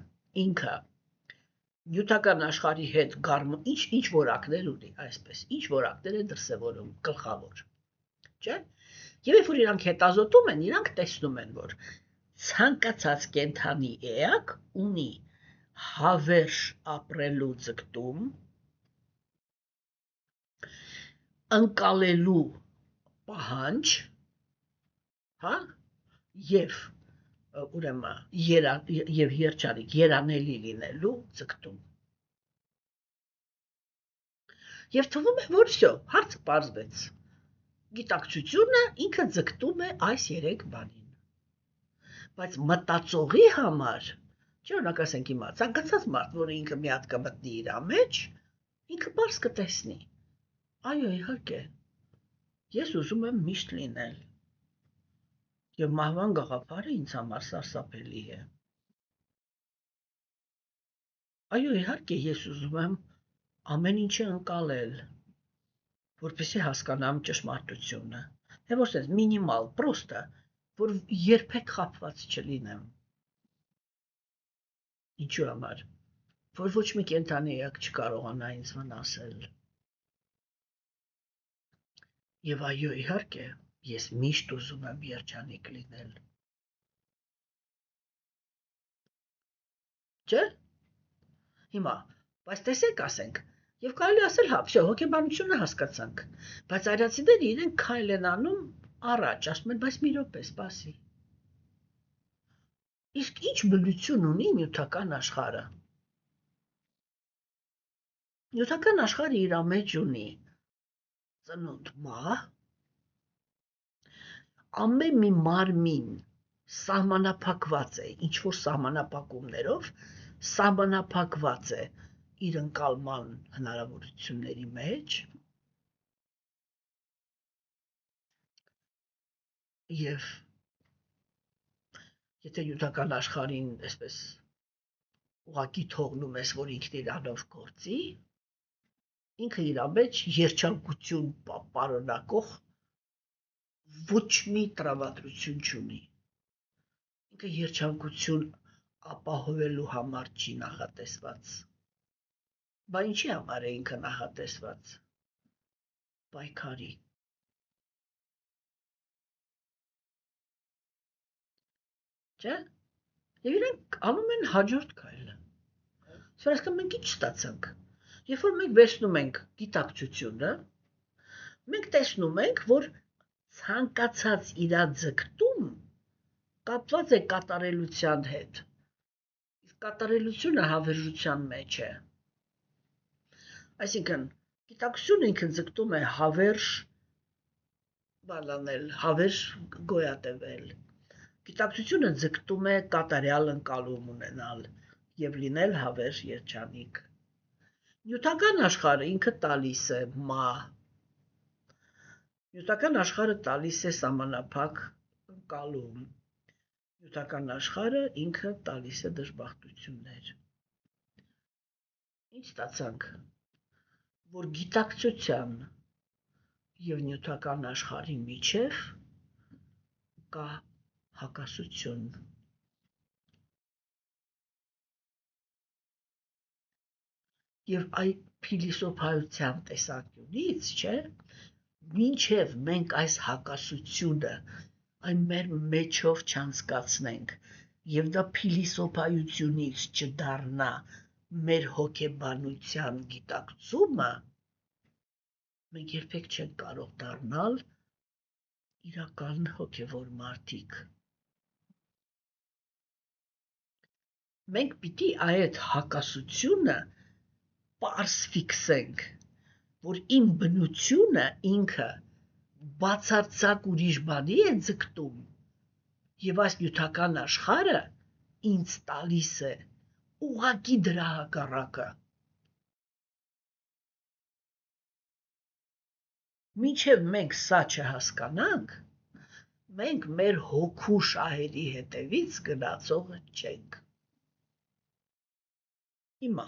ինքը նյութական աշխարհի հետ ինչ որակներ ունի, այսպես, ինչ որակներ է դրսևորում գլխավոր, չէ՞։ Եվ երբ որ իրանք հետազոտում են, իրանք տեսնում են, որ ցանկացած կենդանի էակ ունի հավերժ ապրելու ձգտում, ընկալելու պահանջ, հա, եւ ուրեմն եւ երջանիկ երանելի լինելու ձգտում։ Եվ թվում է, որ всё, հարցը պարզվեց։ Գիտակցությունը ինքը ձգտում է այս 3 բանին։ Բայց մտածողի համար, չէ՞ օրինակ ասենք հիմա, ցանկացած մարդ, որը ինքը մի հատ կմտնի իր մեջ, ինքը բարձ կտեսնի։ Այո, իհարկե, ես ուզում եմ միշտ լինել։ Եվ մահվան գաղափարը ինձ համար սարսափելի է։ Այո, իհարկե, ես ուզում եմ ամեն ինչը ընկալել, որպեսզի հասկանամ ճշմարտությունը։ Թե ոչ թե մինիմալ, պրոստը, որ երբեք խաբված չլինեմ։ Ինչու համար, որ ոչ մի կենդանի էակ չկարողանա ինձ վնասել։ Եվ այո, իհարկե, ես միշտ ուզում եմ երջանիկ լինել։ Չէ՞։ Հիմա, բայց տեսեք ասենք, եւ կարելի ասել, հա, всё, հոգեբանությունը հասկացանք, բայց այրացիները իրենք քայլ են անում առաջ, ասում են, բայց մի րոպե, սպասի։ Իսկ ինչ բնություն ունի նյութական աշխարհը։ Նյութական աշխարհը իր մեջ ունի ծնունդ, մահ, ամեն մի մարմին սահմանափակված է, ինչ որ սահմանափակումներով սահմանափակված է իր ընկալման հնարավորությունների մեջ եւ եթե նյութական աշխարհին այսպես ուղղակի թողնում ես, որ ինքն իրանով գործի, ինքը իր մեջ երջանկություն պարունակող ոչ մի տրամադրություն չունի։ Ինքը երջանկություն ապահովելու համար չի նախատեսված։ Բա ինչի համար է ինքը նախատեսված։ Պայքարի։ Չէ՞։ Եվ իրենք անում են հաջորդ քայլը։ Այսինքն մենք ինչ ստացանք։ Երբ որ մենք վերցնում ենք գիտակցությունը, մենք տեսնում ենք, որ ցանկացած իրաձգտում կապված է կատարելության հետ։ Իսկ կատարելությունը հավերժության մեջ է։ Այսինքն, գիտակցությունը ինքը ձգտում է հավերժ բանանել, հավերժ գոյատևել։ Գիտակցությունը ձգտում է կատարյալ ընկալում ունենալ եւ լինել հավերժ երջանիկ։ Նյութական աշխարհը ինքը տալիս է մահ։ Նյութական աշխարհը տալիս է սահմանափակ ընկալում։ Նյութական աշխարհը ինքը տալիս է դժբախտություններ։ Ինչ ստացանք, որ գիտակցության եւ նյութական աշխարհի միջև կա հակասություն։ Եվ այդ փիլիսոփայության տեսանկյունից, չէ, մինչև մենք այս հակասությունը այն մեր մեջով չանցկացնենք եւ դա փիլիսոփայությունից չդառնա մեր հոգեբանության գիտակցումը, մենք երբեք չենք կարող դառնալ իրական հոգևոր մարդիկ։ Մենք պիտի այդ հակասությունը պարզ ֆիքսենք, որ իմ բնությունը ինքը բացարձակ ուրիշ բանի է ձգտում եւ այս նյութական աշխարհը ինձ տալիս է ուղղակի դրա հակառակը։ Մինչև մենք սա չհասկանանք, մենք մեր հոգու շահերի հետևից գնացողը չենք։ Հիմա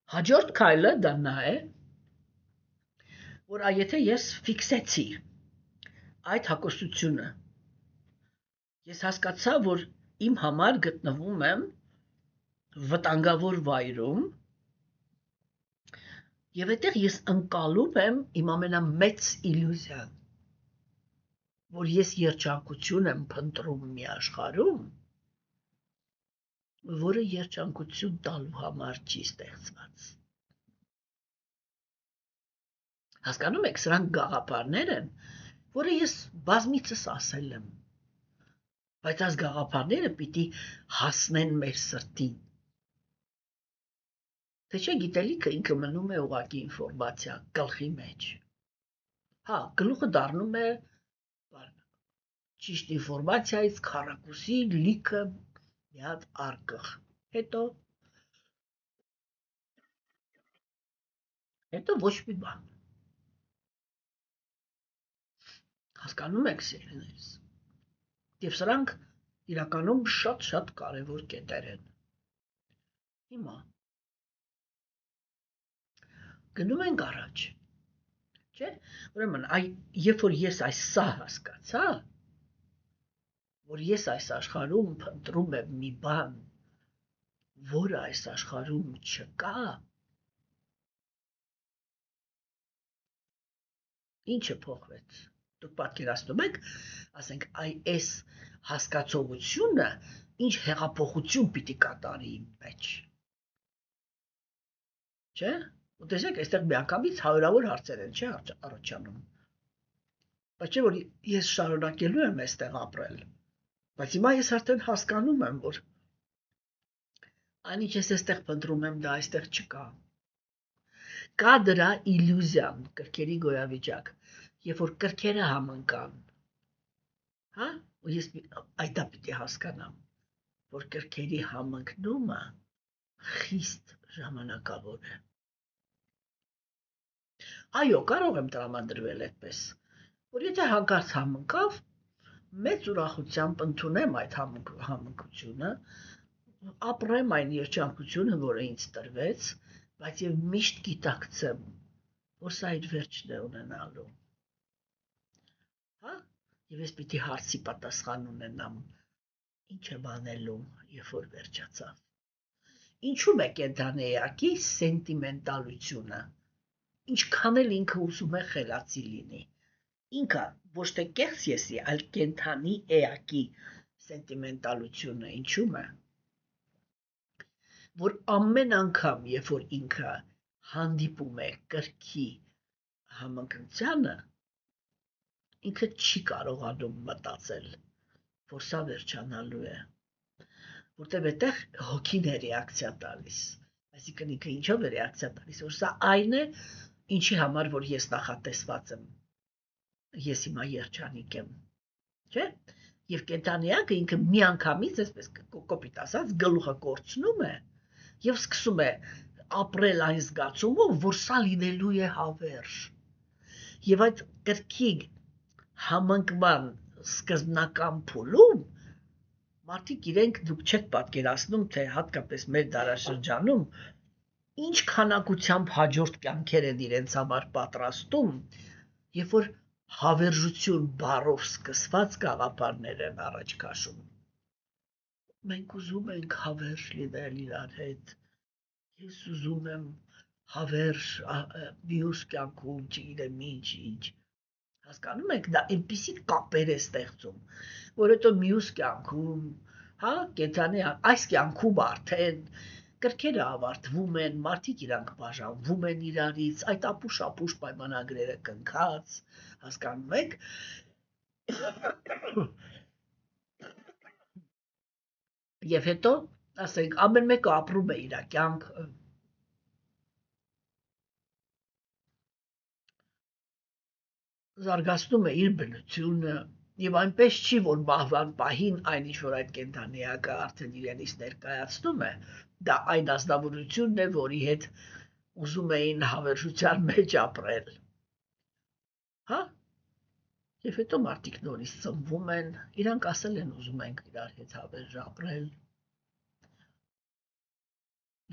հաջորդ քայլը դա նա է, որ եթե ես ֆիքսեցի այդ հակոսությունը, ես հասկացա, որ իմ համար գտնվում եմ վտանգավոր վայրում, եւ այդտեղ ես ընկալում եմ իմ ամենամեծ իլյուզիան, որ ես երջանկություն եմ փնտրում մի աշխարհում, որը երջանկություն տալու համար չի ստեղծված։ Հասկանում եք, սրանք գաղափարներ են, որը ես բազմիցս ասել եմ, բայց այս գաղափարները պիտի հասնեն մեր սրտին։ Թե չէ գիտելիքը ինքը մնում է ուղղակի ինֆորմացիա գլխի մեջ։ Հա, գլուխը դառնում է ճիշտ ինֆորմացիայից քառակուսի լիքը մի հատ արկղ։ Հետո ոչ մի բան։ Հասկանում եք, սիրելիներս։ Եվ սրանք իրականում շատ կարևոր կետեր են։ Հիմա գնում ենք առաջ։ Չէ՞։ Ուրեմն, երբ որ ես սա հասկացա, որ ես այս աշխարհում փնտրում եմ մի բան, որը այս աշխարհում չկա, ինչը փոխվեց։ Դուք պատկերացնում եք, ասենք, այս հասկացողությունը ինչ հեղափոխություն պիտի կատարի իմ մեջ։ Չէ՞։ Ու տեսեք, այստեղ միանգամից հարյուրավոր հարցեր են, չէ՞, առաջանում։ Բայց չէ՞ որ ես շարունակելու եմ այստեղ ապրել։ Բայց հիմա ես արդեն հասկանում եմ, որ այնինչ ես այստեղ փնտրում եմ, դա այստեղ չկա։ Կա դրա իլյուզիան, կրքերի գոյավիճակ, երբ որ կրքերը համընկան, հա, ու ես այդ պիտի հասկանամ, որ կրքերի համընկնումը խիստ ժամանակավոր է։ Այո, կարող եմ տրամադրվել այդպես, որ եթե հանկարծ համընկավ, մեծ ուրախությամբ ընդունեմ այդ համընկությունը, ապրեմ այն երջանկությունը, որը ինձ տրվեց, բայց եւ միշտ գիտակցեմ, որ սա իր վերջն է ունենալու։ Հա? Եվ ես պիտի հարցի պատասխան ունենամ, ինչ եմ անելու, երբ որ վերջացավ։ Ինչու՞մ է կենդանի էակի սենտիմենտալությունը, ինչքան էլ ինքը ուզում է խելացի լինի։ Ինքը ոչ թե կեղծ եսի, այլ կենդանի էակի սենտիմենտալությունը ինչու՞մ է, որ ամեն անգամ, երբ որ ինքը հանդիպում է կրքի համընկնությանը, ինքը չի կարողանում մտածել, որ սա վերջանալու է, որտեղ այդտեղ հոգին է ռեակցիա տալիս, այսինքն ինքը ինչով է ռեակցիա տալիս, որ սա այն է, ինչի համար, որ ես նախատեսված եմ, ես հիմա երջանիկ եմ, չէ՞։ Եվ կենդանիակը ինքը միանգամից, այսպես կոպիտ ասած, գլուխը կորցնում է եւ սկսում է ապրել այն զգացումով, որ սա լինելու է հավերժ։ Եվ այդ կրքի համընկման սկզբնական փուլում մարդիկ իրենք դուք չեք պատկերացնում, թե հատկապես մեր դարաշրջանում ինչ քանակությամբ հաջորդ կյանքեր են իրենց համար պատրաստում, երբ որ հավերժություն բառով սկսված գաղափարներ են առաջ քաշում։ Մենք ուզում ենք հավերժ լինել իրար հետ։ Ես ուզում եմ հավերժ մյուս կյանքում, չգիտեմ ինչ։ Հասկանում եք, դա այնպիսի կապեր է ստեղծում, որ հետո մյուս կյանքում, հա, կենդանի այս կյանքում արդեն կրքերը ավարտվում են, մարդիկ իրանք բաժանվում են իրարից, այդ ապուշ պայմանագրերը կնքած, հասկանում եք։ Եվ հետո, ասենք, ամեն մեկը ապրում է իր կյանքը։ Զարգացնում է իր բնությունը, Եվ այնպես չի, որ մահվան պահին այն ինչ որ այդ կենդանիակը արդեն իրենից ներկայացնում է, դա այն ազնվորությունն է, որի հետ ուզում էին հավերժության մեջ ապրել։ Հա? Եվ հետո մարդիկ նորից ծնվում են, իրանք ասել են ուզում ենք իրար հետ հավերժ ապրել։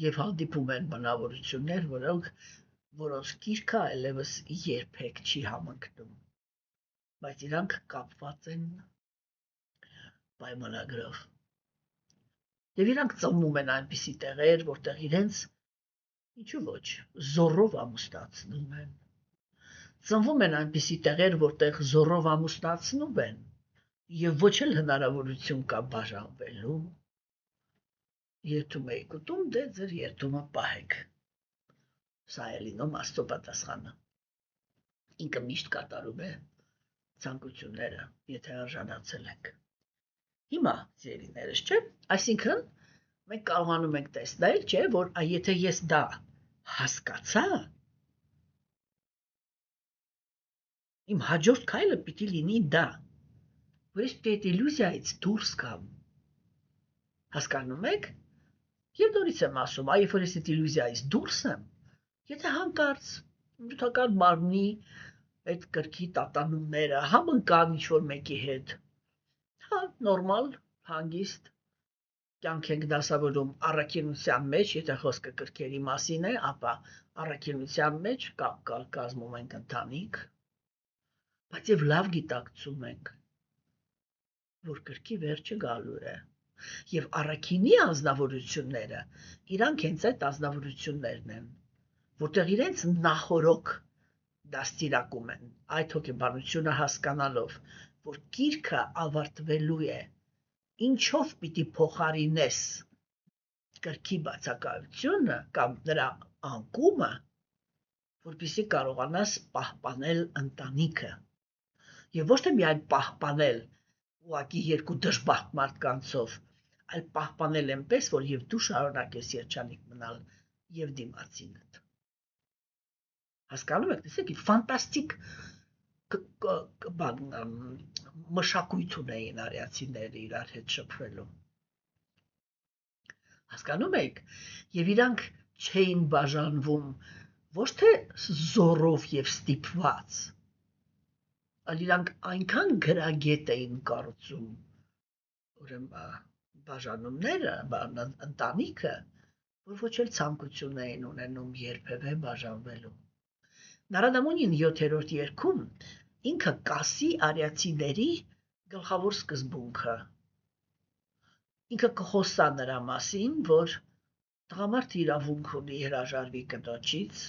Եվ հանդիպում են բնավորություններ, որոնց գիրքը այլևս երբեք չի համընկնում, բայց իրանք կապված են պայմանագրով։ Եվ իրանք ծնվում են այնպիսի տեղեր, որտեղ իրենց, ինչու ոչ, զոռով ամուսնացնում են։ Ծնվում են այնպիսի տեղեր, որտեղ զոռով ամուսնացնում են, եւ ոչ էլ հնարավորություն կա բաժանվելու։ Երթում եք ուտում, դե ձեր երթումը պահեք։ Սա է լինում Աստծո պատասխանը։ Ինքը միշտ կատարում է ցանկությունները, եթե արժանացել եք։ Հիմա, սիրելիներս, չէ՞, այսինքն մենք կարողանում ենք տեսնել, չէ, որ եթե ես դա հասկացա, իմ հաջորդ քայլը պիտի լինի դա, որ ես պիտի այդ իլյուզիայից դուրս գամ։ Հասկանում եք։ Եվ նորից եմ ասում, այ որ ես այդ իլյուզիայից դուրս եմ, եթե հանկարծ նյութական մարմնի այդ կրքի տատանումները համընկան ինչ-որ մեկի հետ, հա, նորմալ, հանգիստ, կյանք ենք դասավորում առաքինության մեջ, եթե խոսքը կրքերի մասին է, ապա առաքինության մեջ կազմում ենք ընտանիք, բայց և լավ գիտակցում ենք, որ կրքի վերջը գալու է, և առաքինի անձնավորությունները, իրանք հենց այդ անձնավորություններն են, որտեղ իրենց նախորոք դաստիարակում են, այդ հոգեբանությունը հասկանալով, որ գիրքը ավարտվելու է, ինչով պիտի փոխարինես կրքի բացակայությունը կամ նրա անկումը, որպեսզի կարողանաս պահպանել ընտանիքը, եւ ոչ թե միայն պահպանել ուղղակի երկու դժբախտ մարդկանցով, այլ պահպանել այնպես, որ եւ դու շարունակես երջանիկ մնալ եւ դիմացինդ։ Հասկանում եք, տեսեք, ֆանտաստիկ մշակույթ ունեին արիացիները իրար հետ շփվելու։ Հասկանում եք, եւ իրանք չէին բաժանվում ոչ թե զոռով եւ ստիպված, այլ իրանք այնքան գրագետ էին կառուցում, ուրեմն բաժանումները, ընտանիքը, որ ոչ էլ ցանկություն էին ունենում երբևէ բաժանվելու։ Նարադամոնին 7-րդ երգում ինքը կասի արիացիների գլխավոր սկզբունքը։ Ինքը կխոսա նրա մասին, որ տղամարդը իրավունք ունի հրաժարվի կնոջից,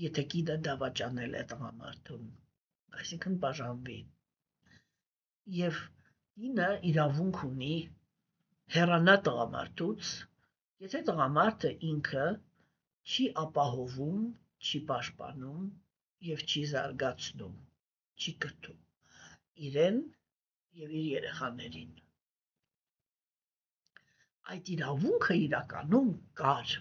եթե կինը դավաճանել է տղամարդուն, այսինքն բաժանվի։ Եվ կինը իրավունք ունի հեռանա տղամարդուց, եթե տղամարդը ինքը չի ապահովում, չի պաշտպանում եւ չի զարգացնում, չի կրթում իրեն եւ իր երեխաներին։ Այդ իրավունքը իրականում կար,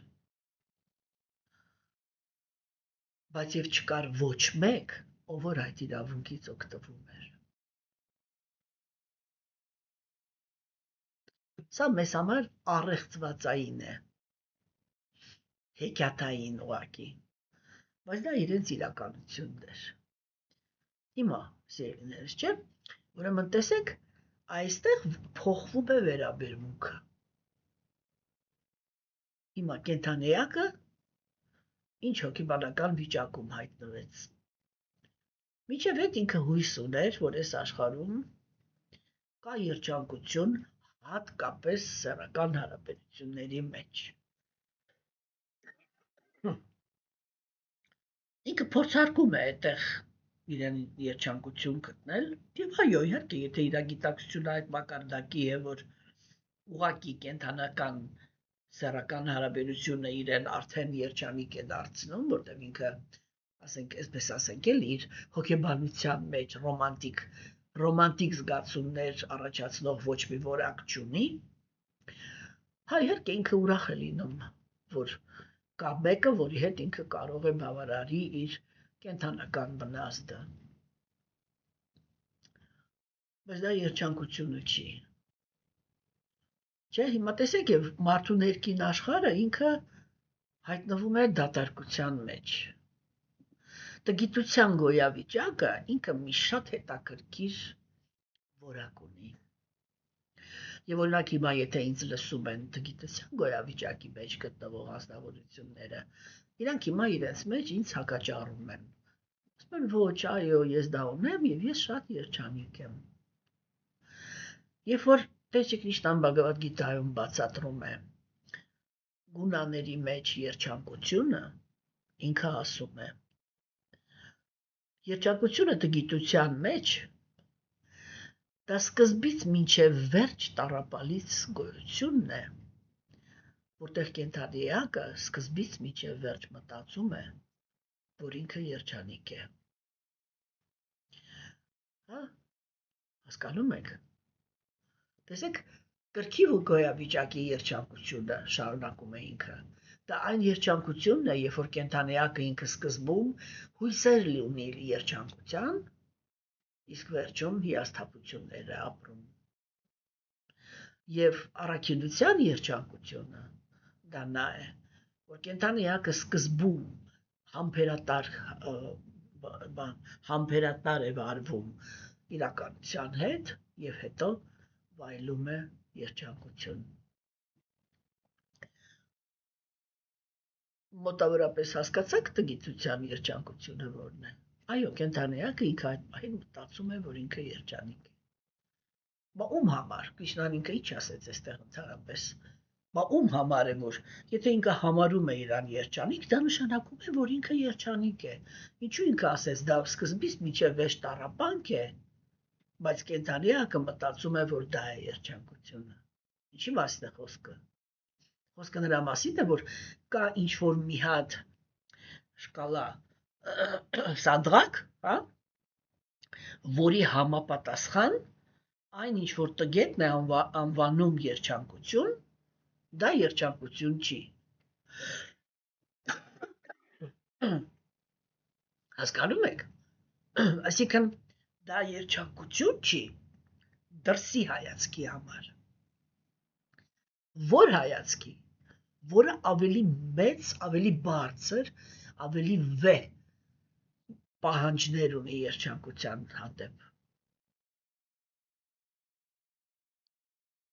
բայց եւ չկար ոչ մեկ, ով որ այդ իրավունքից օգտվում էր։ Սա մեզ համար առեղծվածային է, հեքիաթային ուղղակի, բայց դա իրենց իրականությունն էր։ Հիմա, սիրելիներս, չէ՞, ուրեմն տեսեք, այստեղ փոխվում է վերաբերմունքը։ Հիմա կենդանիակը ինչ հոգեբանական վիճակում հայտնվեց։ Մինչև այդ ինքը հույս ուներ, որ այս աշխարհում կա երջանկություն, հատկապես սեռական հարաբերությունների մեջ։ Ինքը փորձարկում է այդտեղ իրեն երջանկություն գտնել, եւ այո, իհարկե, եթե իր գիտակցությունը այդ մակարդակի է, որ ուղղակի կենդանական սեռական հարաբերությունը իրեն արդեն երջանիկ է դարձնում, որտեղ ինքը, ասենք, այսպես ասենք, էլ իր հոգեբանության մեջ ռոմանտիկ զգացումներ առաջացնող ոչ մի որակ չունի, հա, իհարկե, ինքը ուրախ է լինում, որ կա մեկը, որի հետ ինքը կարող է բավարարի իր կենդանական վնասը։ Բայց դա երջանկությունը չի։ Չէ, հիմա տեսեք, եւ մարդու ներքին աշխարհը ինքը հայտնվում է դատարկության մեջ։ Տգիտության գոյավիճակը ինքը մի շատ հետաքրքիր որակ ունի։ Եվ օրինակ հիմա եթե ինձ լսում են տգիտության գոյավիճակի մեջ գտնվող ազնվորությունները, իրանք հիմա իրենց մեջ ինձ հակաճառում են։ Ասում են ոչ, այո, ես դա ունեմ եւ ես շատ երջանիկ եմ։ Երբ որ Տեր Քրիստոսն Բhagavad Gita-ում բացատրում է գունաների մեջ երջանկությունը, ինքը ասում է. երջանկությունը տգիտության մեջ դա սկզբից մինչև վերջ տառապալից գոյությունն է, որտեղ կենդանիակը սկզբից մինչև վերջ մտածում է, որ ինքը երջանիկ է։ Հա, հասկանում եք։ Տեսեք, կրքիվ ու գոյավիճակի երջանկությունը շարունակում է ինքը։ Դա այն երջանկությունն է, երբ որ կենդանիակը ինքը սկզբում հույսեր ունի երջանկության, իսկ վերջում հիասթափություններ է ապրում։ Եվ առաքինության երջանկությունը դա նա է, որ կենդանիակը սկզբում համբերատար է վարվում իրականության հետ եւ հետո վայելում է երջանկություն։ Մոտավորապես հասկացաք տգիտության երջանկությունը որն է։ Այո, կենդանիակը ինքը այդ պահին մտածում է, որ ինքը երջանիկ է։ Բա ում համար, Քրիշնան ինքը ինչ ասեց այստեղ ընդհանրապես։ Բա ում համար է, որ եթե ինքը համարում է իրան երջանիկ, դա նշանակում է, որ ինքը երջանիկ է։ Ինչու ինքը ասեց, դա սկզբից մինչև վերջ տառապանք է, բայց կենդանիակը մտածում է, որ դա է երջանկությունը։ Ինչի մասին է խոսքը։ Խոսքը նրա մասին է, որ կա ինչ-որ մի հատ շկալա սանդղակ, հա, որի համապատասխան այն ինչ որ տգետն է անվանում երջանկություն, դա երջանկություն չի։ Հասկանում եք։ Այսինքն դա երջանկություն չի դրսի հայացքի համար։ Որ հայացքի, որը ավելի մեծ, ավելի բարձր, ավելի վեհ պահանջներ ունի երջանկության հանդեպ։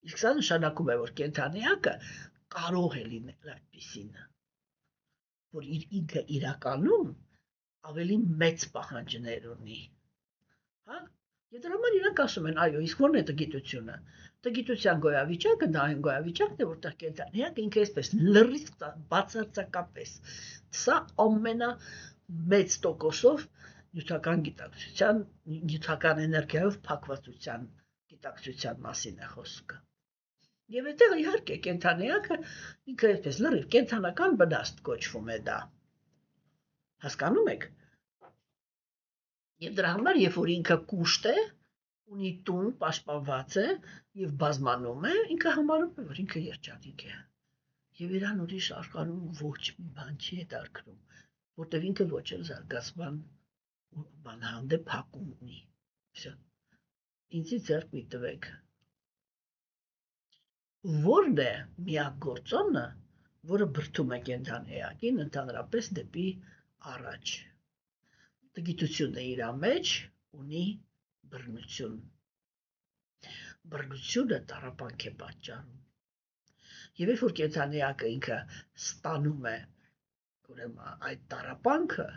Իսկ սա նշանակում է, որ կենդանիակը կարող է լինել այդպիսին, որ ինքը իրականում ավելի մեծ պահանջներ ունի։ Հա? Եվ դրա համար իրանք ասում են, այո, իսկ ո՞րն է տգիտությունը։ Տգիտության գոյավիճակը դա այն գոյավիճակն է, որտեղ կենդանիակը ինքը այսպես լրիվ բացարձակապես սա ամենամեծ տոկոսով նյութական գիտակցության, նյութական էներգիայով փակվածության գիտակցության մասին է խոսքը։ Եվ այդտեղ իհարկե կենդանիակը ինքը այսպես լրիվ կենդանական վնաստ կոչվում է դա։ Հասկանում եք։ Եվ դրա համար, երբ որ ինքը կուշտ է, ունի տուն, պաշտպանված է եւ բազմանում է, ինքը համարում է, որ ինքը երջանիկ է։ Եվ իրան ուրիշ աշխարհում ոչ մի բան չի հետաքրքրում, որտեղ ինքը ոչ էլ զարգացման բան հանդեպ հակում ունի։ Ինձի ձեռք մի տվեք։ Որն է միակ գործոնը, որը բրդում է կենդանիակին ընդհանրապես դեպի առաջ։ Տգիտությունը իր մեջ ունի բռնություն։ Բռնությունը տառապանք է պատճառում։ Եվ երբ որ կենդանիակը ինքը ստանում է, ուրեմն այդ տառապանքը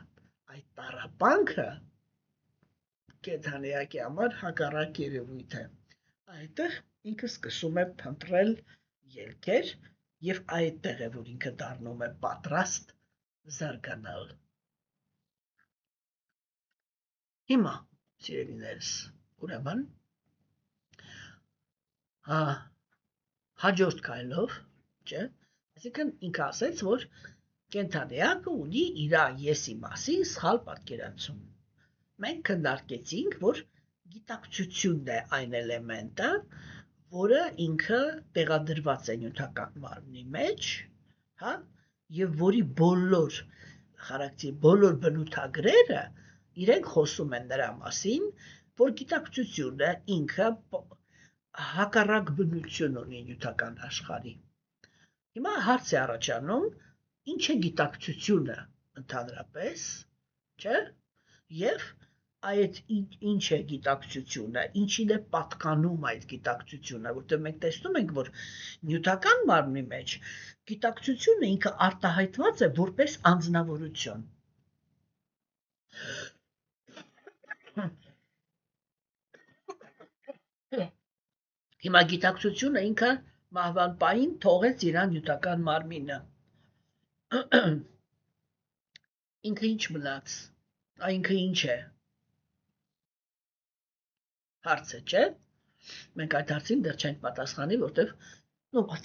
կենդանիակի համար հակառակ երևույթ է։ Այդտեղ ինքը սկսում է փնտրել ելքեր եւ այդտեղ է որ ինքը դառնում է պատրաստ զարգանալ։ Հիմա, սիրելիներս, ուրեմն հաջորդ քայլով, չէ՞, այսինքն ինքը ասեց, որ կենդանիակը ունի իր եսի մասին սխալ պատկերացում։ Մենք քննարկեցինք, որ գիտակցությունն է այն էլեմենտը, որը ինքը տեղադրված է նյութական մարմնի մեջ, հա, եւ որի բոլոր խարակտերի, բոլոր բնութագրերը իրենք խոսում են նրա մասին, որ գիտակցությունը ինքը հակառակ բնություն ունի նյութական աշխարհի։ Հիմա հարց է առաջանում, ինչ է գիտակցությունը ընդհանրապես, չէ՞, եւ այդ ինչ է գիտակցությունը, ինչին է պատկանում այդ գիտակցությունը, որտեղ մենք տեսնում ենք, որ նյութական մարմնի մեջ գիտակցությունը ինքը արտահայտված է որպես անձնավորություն։ Հիմա գիտակցությունը ինքը մահվան պահին թողեց իր նյութական մարմինը։ Ինքը ինչ մնաց, ինքը ինչ է։ Հարց է, չէ՞։ Մենք այդ հարցին դեռ չենք պատասխանի, որտեղ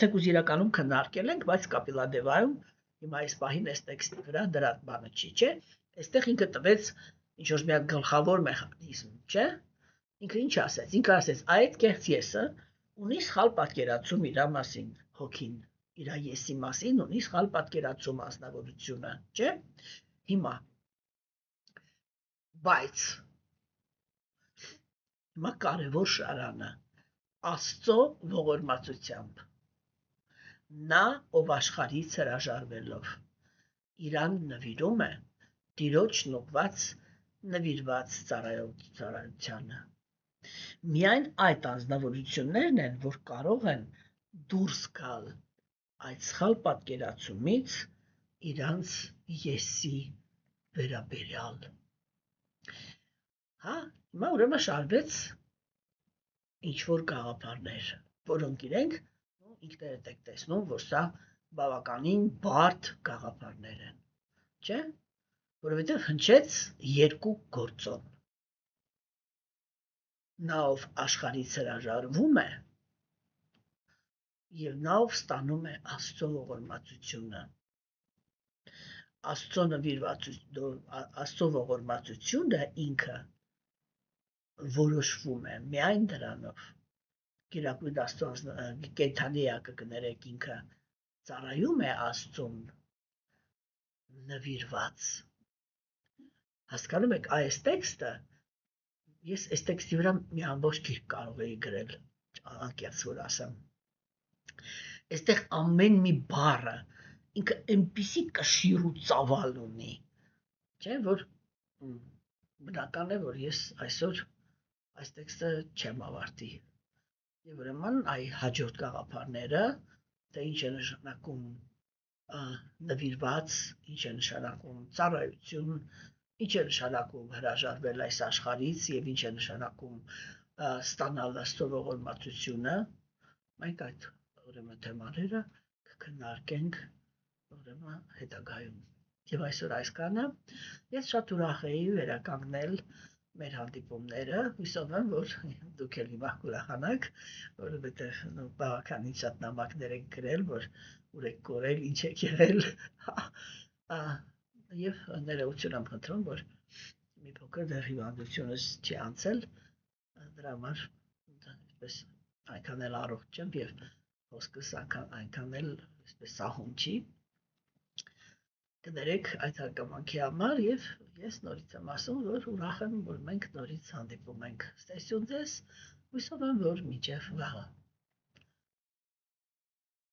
թեկուզ իրականում քննարկել ենք, բայց Կապիլադևայում հիմա այս պահին այս տեքստի վրա դրա բանը չի, չէ՞։ Այստեղ ինքը տվեց ինչ որ մի հատ գլխավոր մեխանիզմ, չէ՞։ Ինքը ինչ ասեց։ Ինքը ասեց, այդ կեղծ եսը ունի սխալ պատկերացում իր մասին, հոգին, իր եսի մասին ունի սխալ պատկերացում անձնավորությունը, չէ՞։ Հիմա բայց հիմա կարևոր շարանը Աստծո ողորմածությամբ նա ով աշխարհից հրաժարվելով իրան նվիրում է Տիրոջն ուղված նվիրված ծառայությանը։ Միայն այդ անձնավորություններն են, որ կարող են դուրս գալ այդ սխալ պատկերացումից իրանց եսի վերաբերյալ։ Հա, հիմա ուրեմն շարվեց ինչ-որ գաղափարներ, որոնք իրենք ինքներդ եք տեսնում, որ սա բավականին բարդ գաղափարներ են, չէ՞, որովհետև հնչեց երկու գործոն։ Նա ով աշխարհից հրաժարվում է եւ նա ով ստանում է Աստծո ողորմածությունը։ Աստծո ողորմածությունը ինքը որոշվում է միայն դրանով։ Գերագույն Աստծո կենդանի կներեք ինքը ծառայում է Աստծուն նվիրված։ Հասկանում եք, այս տեքստը ես այս տեքստի վրա մի ամբողջ գիրք կարող էի գրել, անկեղծ որ ասեմ։ Այստեղ ամեն մի բառը ինքը այնպիսի կշիռ ու ծավալ ունի, չէ՞, որ բնական է, որ ես այսօր այս տեքստը չեմ ավարտի։ Եվ ուրեմն այ հաջորդ գաղափարները, թե ինչ է նշանակում նվիրված, ինչ է նշանակում ծառայություն, ինչ է նշանակում հրաժարվել այս աշխարհից եւ ինչ է նշանակում ստանալ Աստծո ողորմածությունը, մենք այդ ուրեմն թեմաները կքննարկենք ուրեմն հետագայում։ Եվ այսօր այսքանը, ես շատ ուրախ էի վերականգնել մեր հանդիպումները, հույսով եմ, որ դուք էլ հիմա կուրախանաք, որովհետև բավականին շատ նամակներ եք գրել, որ ուր եք կորել, ինչ եք եղել, եւ ներողություն եմ խնդրում, որ մի փոքր դեռ հիվանդությունս չի անցել, դրա համար այսպես այնքան էլ առողջ չեմ եւ հոսքս այնքան էլ այսպես սահուն չի։ Կներեք այդ հարգանքի համար եւ ես նորից եմ ասում, որ ուրախ եմ, որ մենք նորից հանդիպում ենք։ Ստեսյուն ձեզ, հույսով եմ, որ մինչև վաղը։